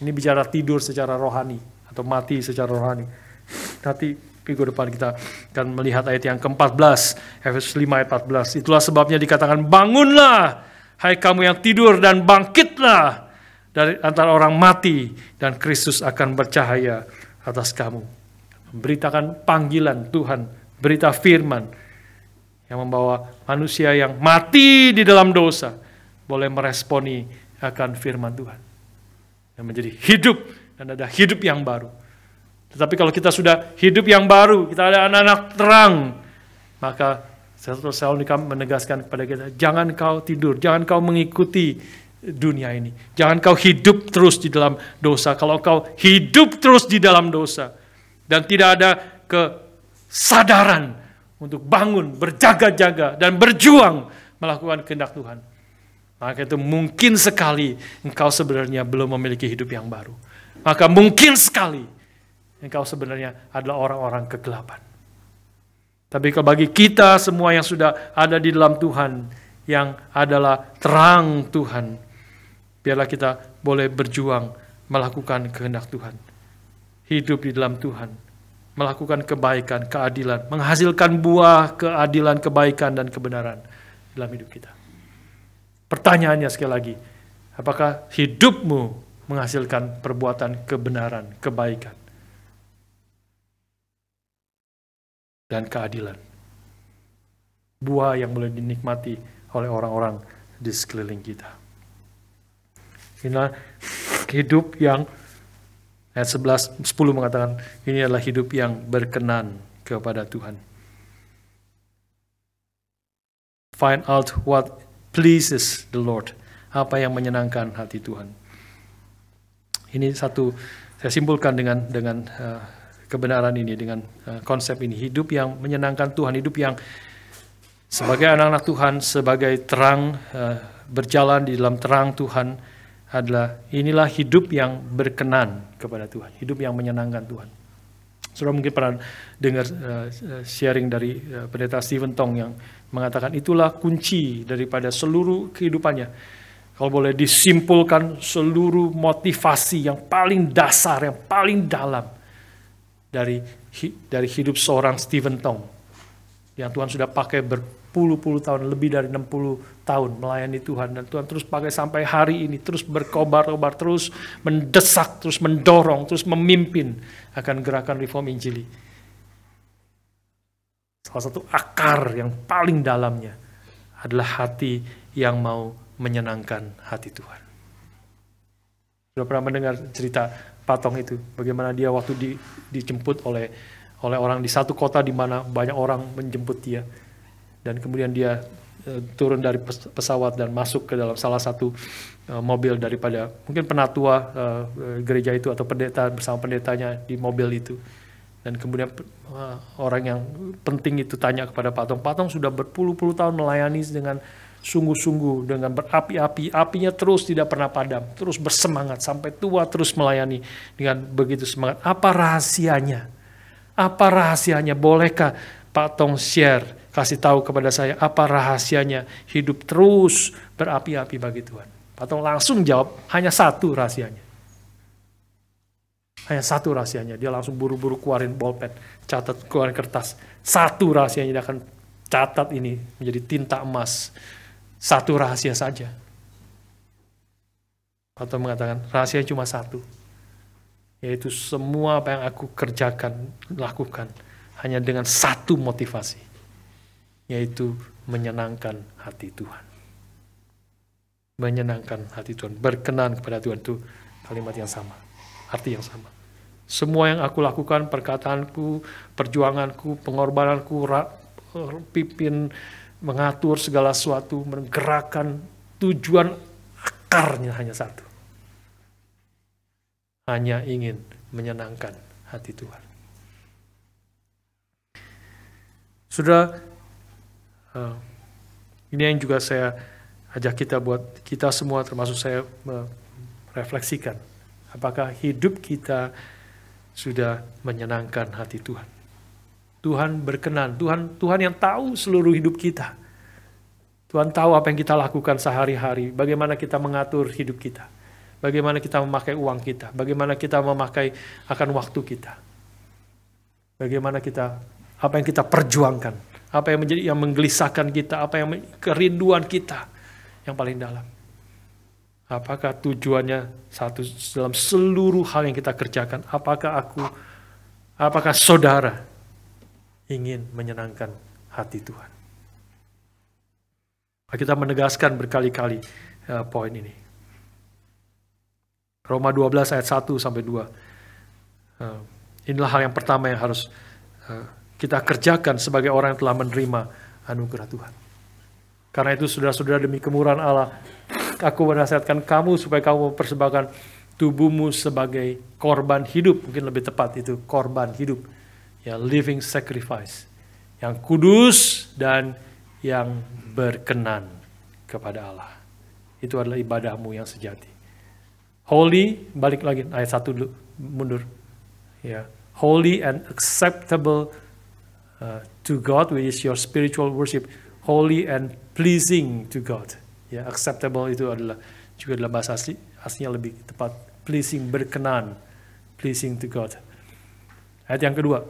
Ini bicara tidur secara rohani, atau mati secara rohani. Nanti minggu depan kita akan melihat ayat yang ke-14, Efesus 5 ayat 14. Itulah sebabnya dikatakan, bangunlah, hai kamu yang tidur, dan bangkitlah dari antara orang mati, dan Kristus akan bercahaya atas kamu. Memberitakan panggilan Tuhan, berita firman, yang membawa manusia yang mati di dalam dosa boleh meresponi akan firman Tuhan, yang menjadi hidup, dan ada hidup yang baru. Tetapi kalau kita sudah hidup yang baru, kita ada anak-anak terang, maka 1 Tesalonika menegaskan kepada kita, jangan kau tidur, jangan kau mengikuti dunia ini. Jangan kau hidup terus di dalam dosa. Kalau kau hidup terus di dalam dosa, dan tidak ada kesadaran untuk bangun, berjaga-jaga, dan berjuang melakukan kehendak Tuhan, maka itu mungkin sekali engkau sebenarnya belum memiliki hidup yang baru. Maka mungkin sekali engkau sebenarnya adalah orang-orang kegelapan. Tapi kalau bagi kita semua yang sudah ada di dalam Tuhan, yang adalah terang Tuhan, Biarlah kita boleh berjuang melakukan kehendak Tuhan. Hidup di dalam Tuhan. Melakukan kebaikan, keadilan. Menghasilkan buah keadilan, kebaikan, dan kebenaran dalam hidup kita. Pertanyaannya sekali lagi, apakah hidupmu menghasilkan perbuatan kebenaran, kebaikan, dan keadilan? Buah yang boleh dinikmati oleh orang-orang di sekeliling kita. Inilah hidup yang ayat 10 mengatakan, ini adalah hidup yang berkenan kepada Tuhan. Find out what pleases the Lord. Apa yang menyenangkan hati Tuhan. Ini satu, saya simpulkan dengan kebenaran ini, dengan konsep ini. Hidup yang menyenangkan Tuhan, hidup yang sebagai anak-anak Tuhan, sebagai terang, berjalan di dalam terang Tuhan, adalah inilah hidup yang berkenan kepada Tuhan, hidup yang menyenangkan Tuhan. Saudara mungkin pernah dengar sharing dari pendeta Stephen Tong yang mengatakan itulah kunci daripada seluruh kehidupannya. Kalau boleh disimpulkan seluruh motivasi yang paling dasar, yang paling dalam dari hidup seorang Stephen Tong yang Tuhan sudah pakai berpuluh-puluh tahun, lebih dari 60 tahun melayani Tuhan, dan Tuhan terus pakai sampai hari ini, terus berkobar-kobar, terus mendesak, terus mendorong, terus memimpin akan gerakan reform Injili. Salah satu akar yang paling dalamnya adalah hati yang mau menyenangkan hati Tuhan. Sudah pernah mendengar cerita Pak Tong itu, bagaimana dia waktu dijemput oleh orang di satu kota di mana banyak orang menjemput dia, dan kemudian dia turun dari pesawat dan masuk ke dalam salah satu mobil daripada mungkin penatua gereja itu atau pendeta bersama pendetanya di mobil itu. Dan kemudian orang yang penting itu tanya kepada Pak Tong sudah berpuluh-puluh tahun melayani dengan sungguh-sungguh, dengan berapi-api, apinya terus tidak pernah padam, terus bersemangat sampai tua, terus melayani dengan begitu semangat. Apa rahasianya? Apa rahasianya? Bolehkah Pak Tong share, kasih tahu kepada saya apa rahasianya hidup terus berapi-api bagi Tuhan? Pak Tong langsung jawab, hanya satu rahasianya. Hanya satu rahasianya. Dia langsung buru-buru keluarin bolpen, catat, keluarin kertas. Satu rahasianya, dia akan catat ini menjadi tinta emas. Satu rahasia saja. Pak Tong mengatakan, rahasianya cuma satu. Yaitu semua apa yang aku kerjakan, lakukan, hanya dengan satu motivasi, yaitu menyenangkan hati Tuhan. Menyenangkan hati Tuhan, berkenan kepada Tuhan, itu kalimat yang sama, arti yang sama. Semua yang aku lakukan, perkataanku, perjuanganku, pengorbananku, pimpin, mengatur segala sesuatu, menggerakkan, tujuan akarnya hanya satu. Hanya ingin menyenangkan hati Tuhan. Saudara, ini yang juga saya ajak kita buat kita semua, termasuk saya, merefleksikan. Apakah hidup kita sudah menyenangkan hati Tuhan? Tuhan berkenan, Tuhan yang tahu seluruh hidup kita. Tuhan tahu apa yang kita lakukan sehari-hari, bagaimana kita mengatur hidup kita. Bagaimana kita memakai uang kita, bagaimana kita memakai akan waktu kita. Bagaimana kita, apa yang kita perjuangkan, apa yang menjadi yang menggelisahkan kita, apa yang kerinduan kita yang paling dalam. Apakah tujuannya satu dalam seluruh hal yang kita kerjakan? Apakah saudara ingin menyenangkan hati Tuhan? Kita menegaskan berkali-kali poin ini. Roma 12 ayat 1 sampai 2. Inilah hal yang pertama yang harus kita kerjakan sebagai orang yang telah menerima anugerah Tuhan. Karena itu saudara-saudara, demi kemurahan Allah, aku menasihatkan kamu supaya kamu mempersembahkan tubuhmu sebagai korban hidup. Mungkin lebih tepat itu korban hidup. Ya, living sacrifice. Yang kudus dan yang berkenan kepada Allah. Itu adalah ibadahmu yang sejati. Holy, balik lagi ayat 1 dulu, mundur. Ya, holy and acceptable to God, which is your spiritual worship. Holy and pleasing to God. Ya, acceptable itu adalah juga dalam bahasa aslinya lebih tepat, pleasing, berkenan, pleasing to God. Ayat yang kedua,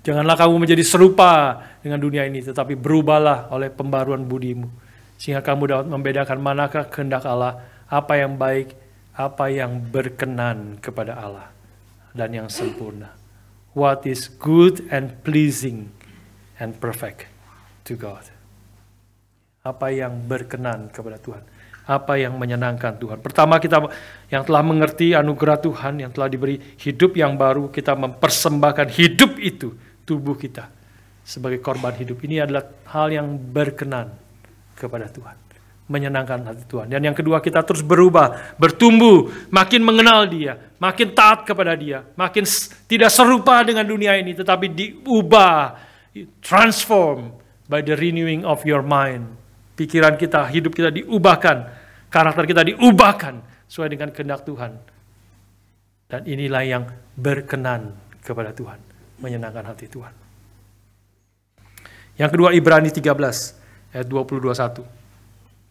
janganlah kamu menjadi serupa dengan dunia ini, tetapi berubahlah oleh pembaruan budimu, sehingga kamu dapat membedakan manakah kehendak Allah, apa yang baik, apa yang berkenan kepada Allah, dan yang sempurna. What is good and pleasing and perfect to God. Apa yang berkenan kepada Tuhan. Apa yang menyenangkan Tuhan. Pertama, kita yang telah mengerti anugerah Tuhan, yang telah diberi hidup yang baru, kita mempersembahkan hidup itu, tubuh kita, sebagai korban hidup. Ini adalah hal yang berkenan kepada Tuhan. Menyenangkan hati Tuhan. Dan yang kedua, kita terus berubah, bertumbuh, makin mengenal Dia, makin taat kepada Dia, makin tidak serupa dengan dunia ini, tetapi diubah, transform by the renewing of your mind. Pikiran kita, hidup kita diubahkan, karakter kita diubahkan sesuai dengan kehendak Tuhan. Dan inilah yang berkenan kepada Tuhan, menyenangkan hati Tuhan. Yang kedua, Ibrani 13 ayat 20-21.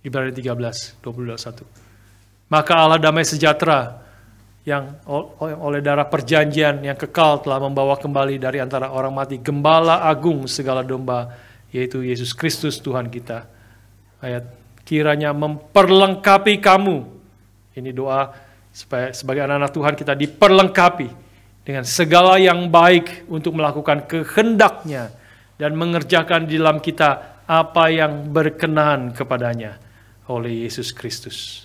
Ibrani 13 20-21. Maka Allah damai sejahtera yang oleh darah perjanjian yang kekal telah membawa kembali dari antara orang mati Gembala agung segala domba, yaitu Yesus Kristus Tuhan kita. Ayat, kiranya memperlengkapi kamu. Ini doa supaya sebagai anak-anak Tuhan kita diperlengkapi dengan segala yang baik untuk melakukan kehendak-Nya dan mengerjakan di dalam kita apa yang berkenan kepadanya oleh Yesus Kristus.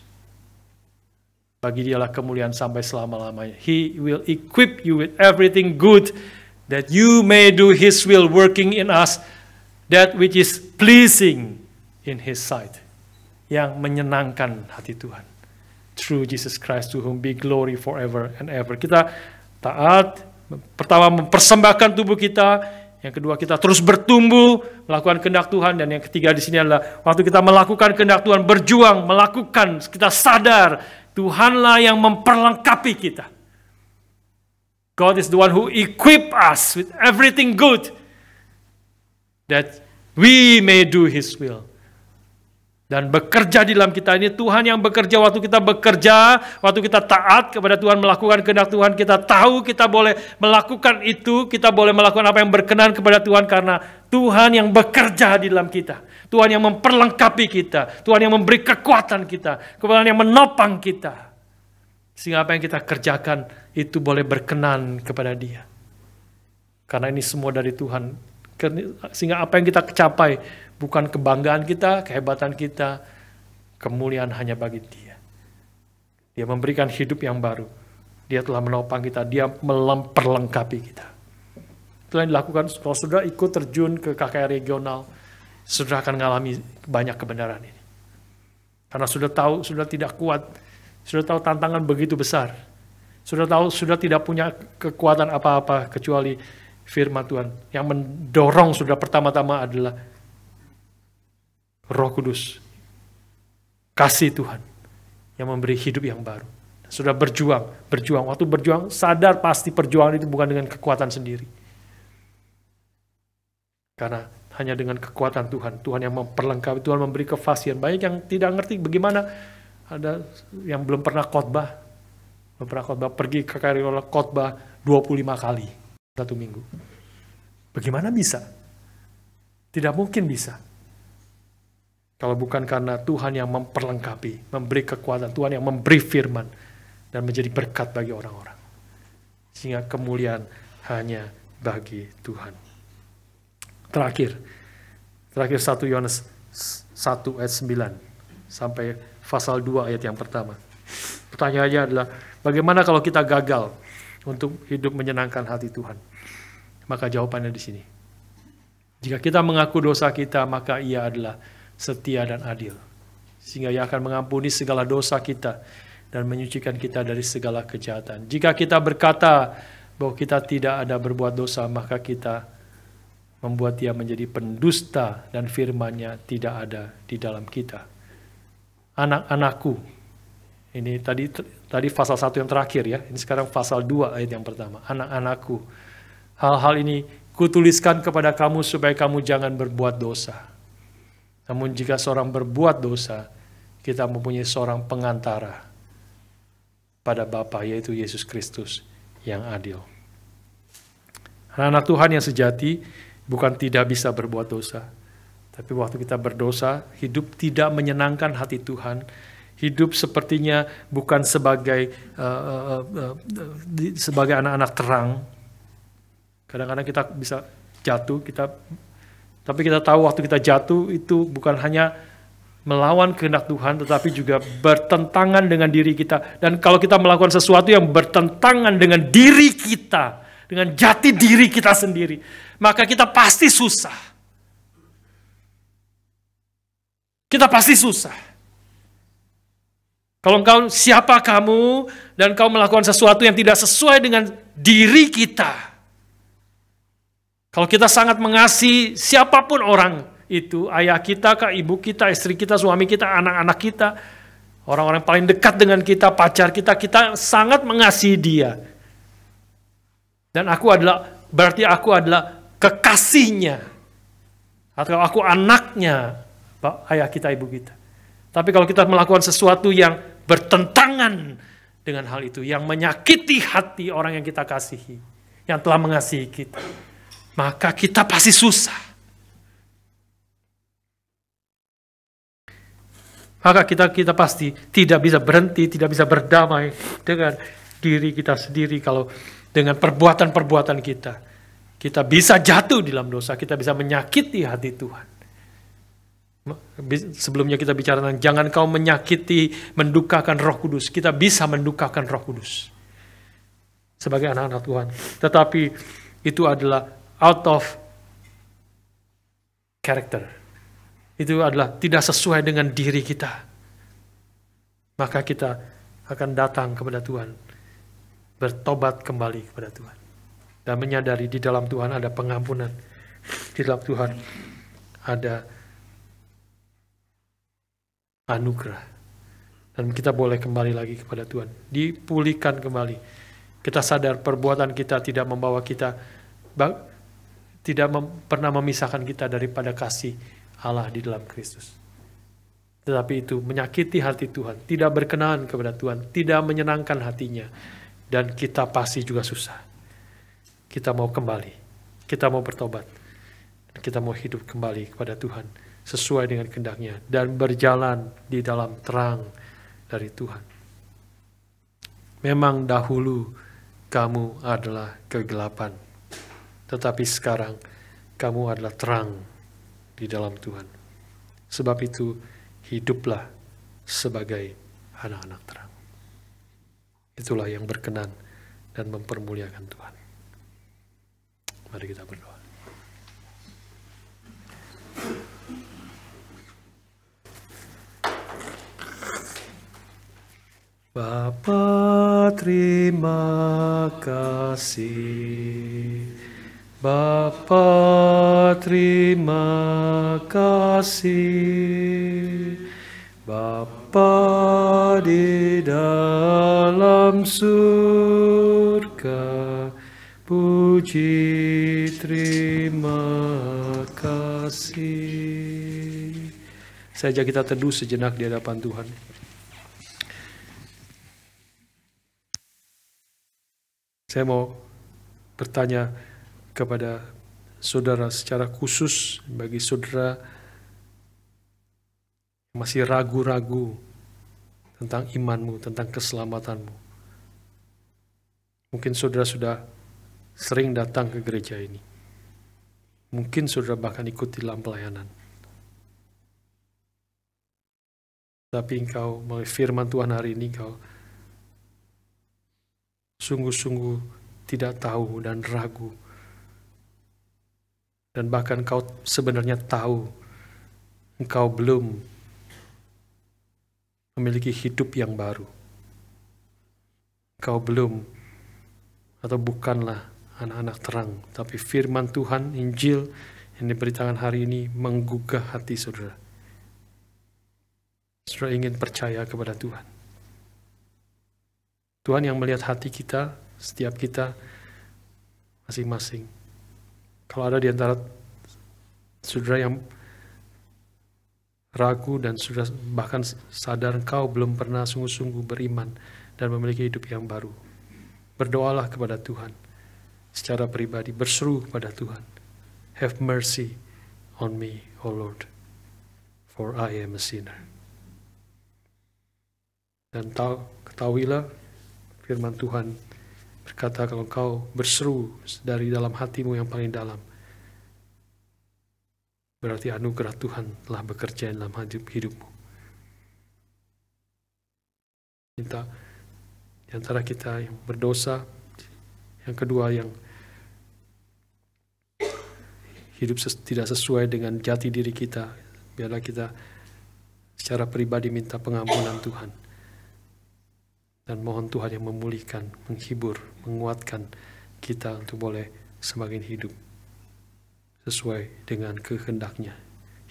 Bagi Dialah kemuliaan sampai selama-lamanya. He will equip you with everything good that you may do His will working in us, that which is pleasing in His sight, yang menyenangkan hati Tuhan. Through Jesus Christ, to whom be glory forever and ever. Kita taat, pertama mempersembahkan tubuh kita, yang kedua kita terus bertumbuh, melakukan kehendak Tuhan, dan yang ketiga di sini adalah waktu kita melakukan kehendak Tuhan, berjuang, melakukan, kita sadar Tuhanlah yang memperlengkapi kita. God is the one who equip us with everything good, that we may do His will. Dan bekerja di dalam kita ini, Tuhan yang bekerja waktu kita bekerja, waktu kita taat kepada Tuhan, melakukan kehendak Tuhan, kita tahu kita boleh melakukan itu, kita boleh melakukan apa yang berkenan kepada Tuhan, karena Tuhan yang bekerja di dalam kita. Tuhan yang memperlengkapi kita, Tuhan yang memberi kekuatan kita, Tuhan yang menopang kita. Sehingga apa yang kita kerjakan itu boleh berkenan kepada Dia. Karena ini semua dari Tuhan. Sehingga apa yang kita capai bukan kebanggaan kita, kehebatan kita, kemuliaan hanya bagi Dia. Dia memberikan hidup yang baru. Dia telah menopang kita, Dia memperlengkapi kita. Itu yang dilakukan kalau saudara ikut terjun ke KKR regional, saudara akan mengalami banyak kebenaran ini. Karena sudah tahu, sudah tidak kuat, sudah tahu tantangan begitu besar. Sudah tahu, sudah tidak punya kekuatan apa-apa kecuali firman Tuhan. Yang mendorong sudah pertama-tama adalah Roh Kudus, kasih Tuhan yang memberi hidup yang baru. Sudah berjuang. Waktu berjuang, sadar pasti perjuangan itu bukan dengan kekuatan sendiri. Karena hanya dengan kekuatan Tuhan, Tuhan yang memperlengkapi, Tuhan memberi kefasihan. Banyak yang tidak ngerti bagaimana, ada yang belum pernah khotbah, pergi ke Kariola khotbah 25 kali satu minggu. Bagaimana bisa? Tidak mungkin bisa. Kalau bukan karena Tuhan yang memperlengkapi, memberi kekuatan, Tuhan yang memberi firman, dan menjadi berkat bagi orang-orang. Sehingga kemuliaan hanya bagi Tuhan. Terakhir 1 Yohanes 1 ayat 9 sampai pasal 2 ayat yang pertama. Pertanyaannya adalah, bagaimana kalau kita gagal untuk hidup menyenangkan hati Tuhan? Maka jawabannya di sini. Jika kita mengaku dosa kita, maka Ia adalah setia dan adil, sehingga Ia akan mengampuni segala dosa kita dan menyucikan kita dari segala kejahatan. Jika kita berkata bahwa kita tidak ada berbuat dosa, maka kita membuat Dia menjadi pendusta dan firman-Nya tidak ada di dalam kita. Anak-anakku, ini tadi pasal 1 yang terakhir ya, ini sekarang pasal 2 ayat yang pertama. Anak-anakku, hal-hal ini kutuliskan kepada kamu supaya kamu jangan berbuat dosa. Namun jika seorang berbuat dosa, kita mempunyai seorang pengantara pada Bapa, yaitu Yesus Kristus yang adil. Anak-anak Tuhan yang sejati bukan tidak bisa berbuat dosa, tapi waktu kita berdosa, hidup tidak menyenangkan hati Tuhan. Hidup sepertinya bukan sebagai anak-anak terang. Kadang-kadang kita bisa jatuh, tapi kita tahu waktu kita jatuh itu bukan hanya melawan kehendak Tuhan, tetapi juga bertentangan dengan diri kita. Dan kalau kita melakukan sesuatu yang bertentangan dengan diri kita, dengan jati diri kita sendiri, maka kita pasti susah. Kita pasti susah. Kalau engkau, siapa kamu, dan kau melakukan sesuatu yang tidak sesuai dengan diri kita. Kalau kita sangat mengasihi siapapun orang itu, ayah kita, kak, ibu kita, istri kita, suami kita, anak-anak kita, orang-orang paling dekat dengan kita, pacar kita, kita sangat mengasihi dia. Dan berarti aku adalah kekasihnya. Atau aku anaknya, ayah kita, ibu kita. Tapi kalau kita melakukan sesuatu yang bertentangan dengan hal itu, yang menyakiti hati orang yang kita kasihi, yang telah mengasihi kita, maka kita pasti susah. Maka kita pasti tidak bisa berhenti, tidak bisa berdamai dengan diri kita sendiri. Kalau dengan perbuatan-perbuatan kita bisa jatuh di dalam dosa, kita bisa menyakiti hati Tuhan. Sebelumnya kita bicara tentang jangan kau menyakiti, mendukakan Roh Kudus. Kita bisa mendukakan Roh Kudus sebagai anak-anak Tuhan. Tetapi itu adalah out of character. Itu adalah tidak sesuai dengan diri kita. Maka kita akan datang kepada Tuhan, bertobat kembali kepada Tuhan, dan menyadari di dalam Tuhan ada pengampunan. Di dalam Tuhan ada anugerah. Dan kita boleh kembali lagi kepada Tuhan. Dipulihkan kembali. Kita sadar perbuatan kita tidak membawa kita, pernah memisahkan kita daripada kasih Allah di dalam Kristus. Tetapi itu menyakiti hati Tuhan, tidak berkenan kepada Tuhan, tidak menyenangkan hatinya. Dan kita pasti juga susah. Kita mau kembali. Kita mau bertobat. Kita mau hidup kembali kepada Tuhan sesuai dengan kehendak-Nya dan berjalan di dalam terang dari Tuhan. Memang dahulu kamu adalah kegelapan, tetapi sekarang kamu adalah terang di dalam Tuhan. Sebab itu hiduplah sebagai anak-anak terang. Itulah yang berkenan dan mempermuliakan Tuhan. Mari kita berdoa. Bapa, terima kasih. Bapa, terima kasih. Bapa di dalam surga, puji terima kasih. Saja kita teduh sejenak di hadapan Tuhan. Saya mau bertanya kepada saudara secara khusus, bagi saudara yang masih ragu-ragu tentang imanmu, tentang keselamatanmu. Mungkin saudara sudah sering datang ke gereja ini. Mungkin saudara bahkan ikut di dalam pelayanan. Tapi engkau melalui firman Tuhan hari ini, engkau sungguh-sungguh tidak tahu dan ragu. Dan bahkan kau sebenarnya tahu engkau belum memiliki hidup yang baru. Engkau belum atau bukanlah anak-anak terang. Tapi firman Tuhan, Injil yang diberitakan hari ini menggugah hati saudara. Saudara ingin percaya kepada Tuhan. Tuhan yang melihat hati kita, setiap kita masing-masing. Kalau ada di antara saudara yang ragu dan sudah bahkan sadar Engkau belum pernah sungguh-sungguh beriman dan memiliki hidup yang baru, berdoalah kepada Tuhan secara pribadi, berseru pada Tuhan, "Have mercy on me, O Lord, for I am a sinner." Dan ketahuilah firman Tuhan berkata, kalau engkau berseru dari dalam hatimu yang paling dalam, berarti anugerah Tuhan telah bekerja dalam hidupmu. Minta di antara kita yang berdosa, yang kedua yang hidup tidak sesuai dengan jati diri kita, biarlah kita secara pribadi minta pengampunan Tuhan. Dan mohon Tuhan yang memulihkan, menghibur, menguatkan kita untuk boleh semakin hidup sesuai dengan kehendak-Nya,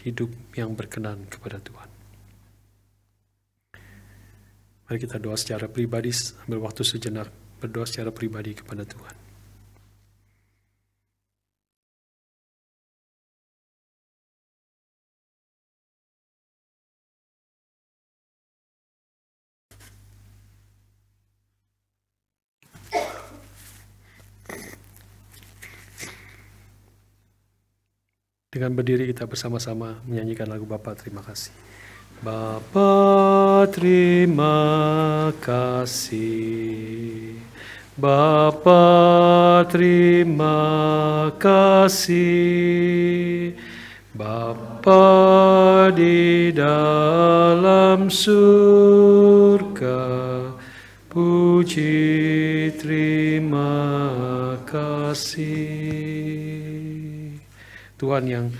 hidup yang berkenan kepada Tuhan. Mari kita doa secara pribadi, ambil waktu sejenak, berdoa secara pribadi kepada Tuhan. Dengan berdiri kita bersama-sama menyanyikan lagu Bapa Terima Kasih. Bapa terima kasih, Bapa terima kasih, Bapa di dalam surga, puji terima kasih. Tuhan yang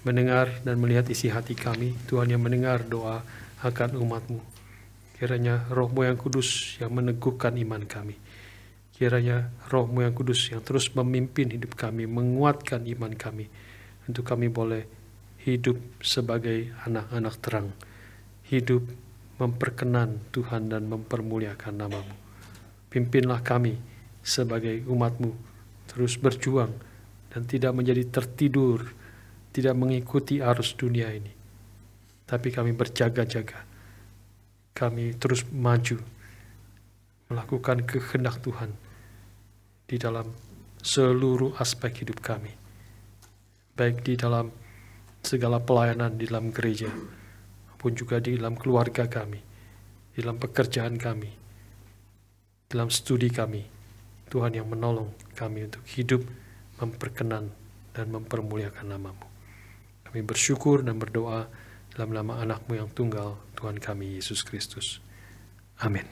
mendengar dan melihat isi hati kami, Tuhan yang mendengar doa akan umat-Mu. Kiranya Roh-Mu yang kudus yang meneguhkan iman kami. Kiranya Roh-Mu yang kudus yang terus memimpin hidup kami, menguatkan iman kami, untuk kami boleh hidup sebagai anak-anak terang, hidup memperkenan Tuhan dan mempermuliakan nama-Mu. Pimpinlah kami sebagai umat-Mu, terus berjuang dan tidak menjadi tertidur, tidak mengikuti arus dunia ini. Tapi kami berjaga-jaga. Kami terus maju, melakukan kehendak Tuhan di dalam seluruh aspek hidup kami. Baik di dalam segala pelayanan di dalam gereja, maupun juga di dalam keluarga kami, di dalam pekerjaan kami, dalam studi kami. Tuhan yang menolong kami untuk hidup memperkenan dan mempermuliakan nama-Mu. Kami bersyukur dan berdoa dalam nama anak-Mu yang tunggal, Tuhan kami Yesus Kristus. Amin.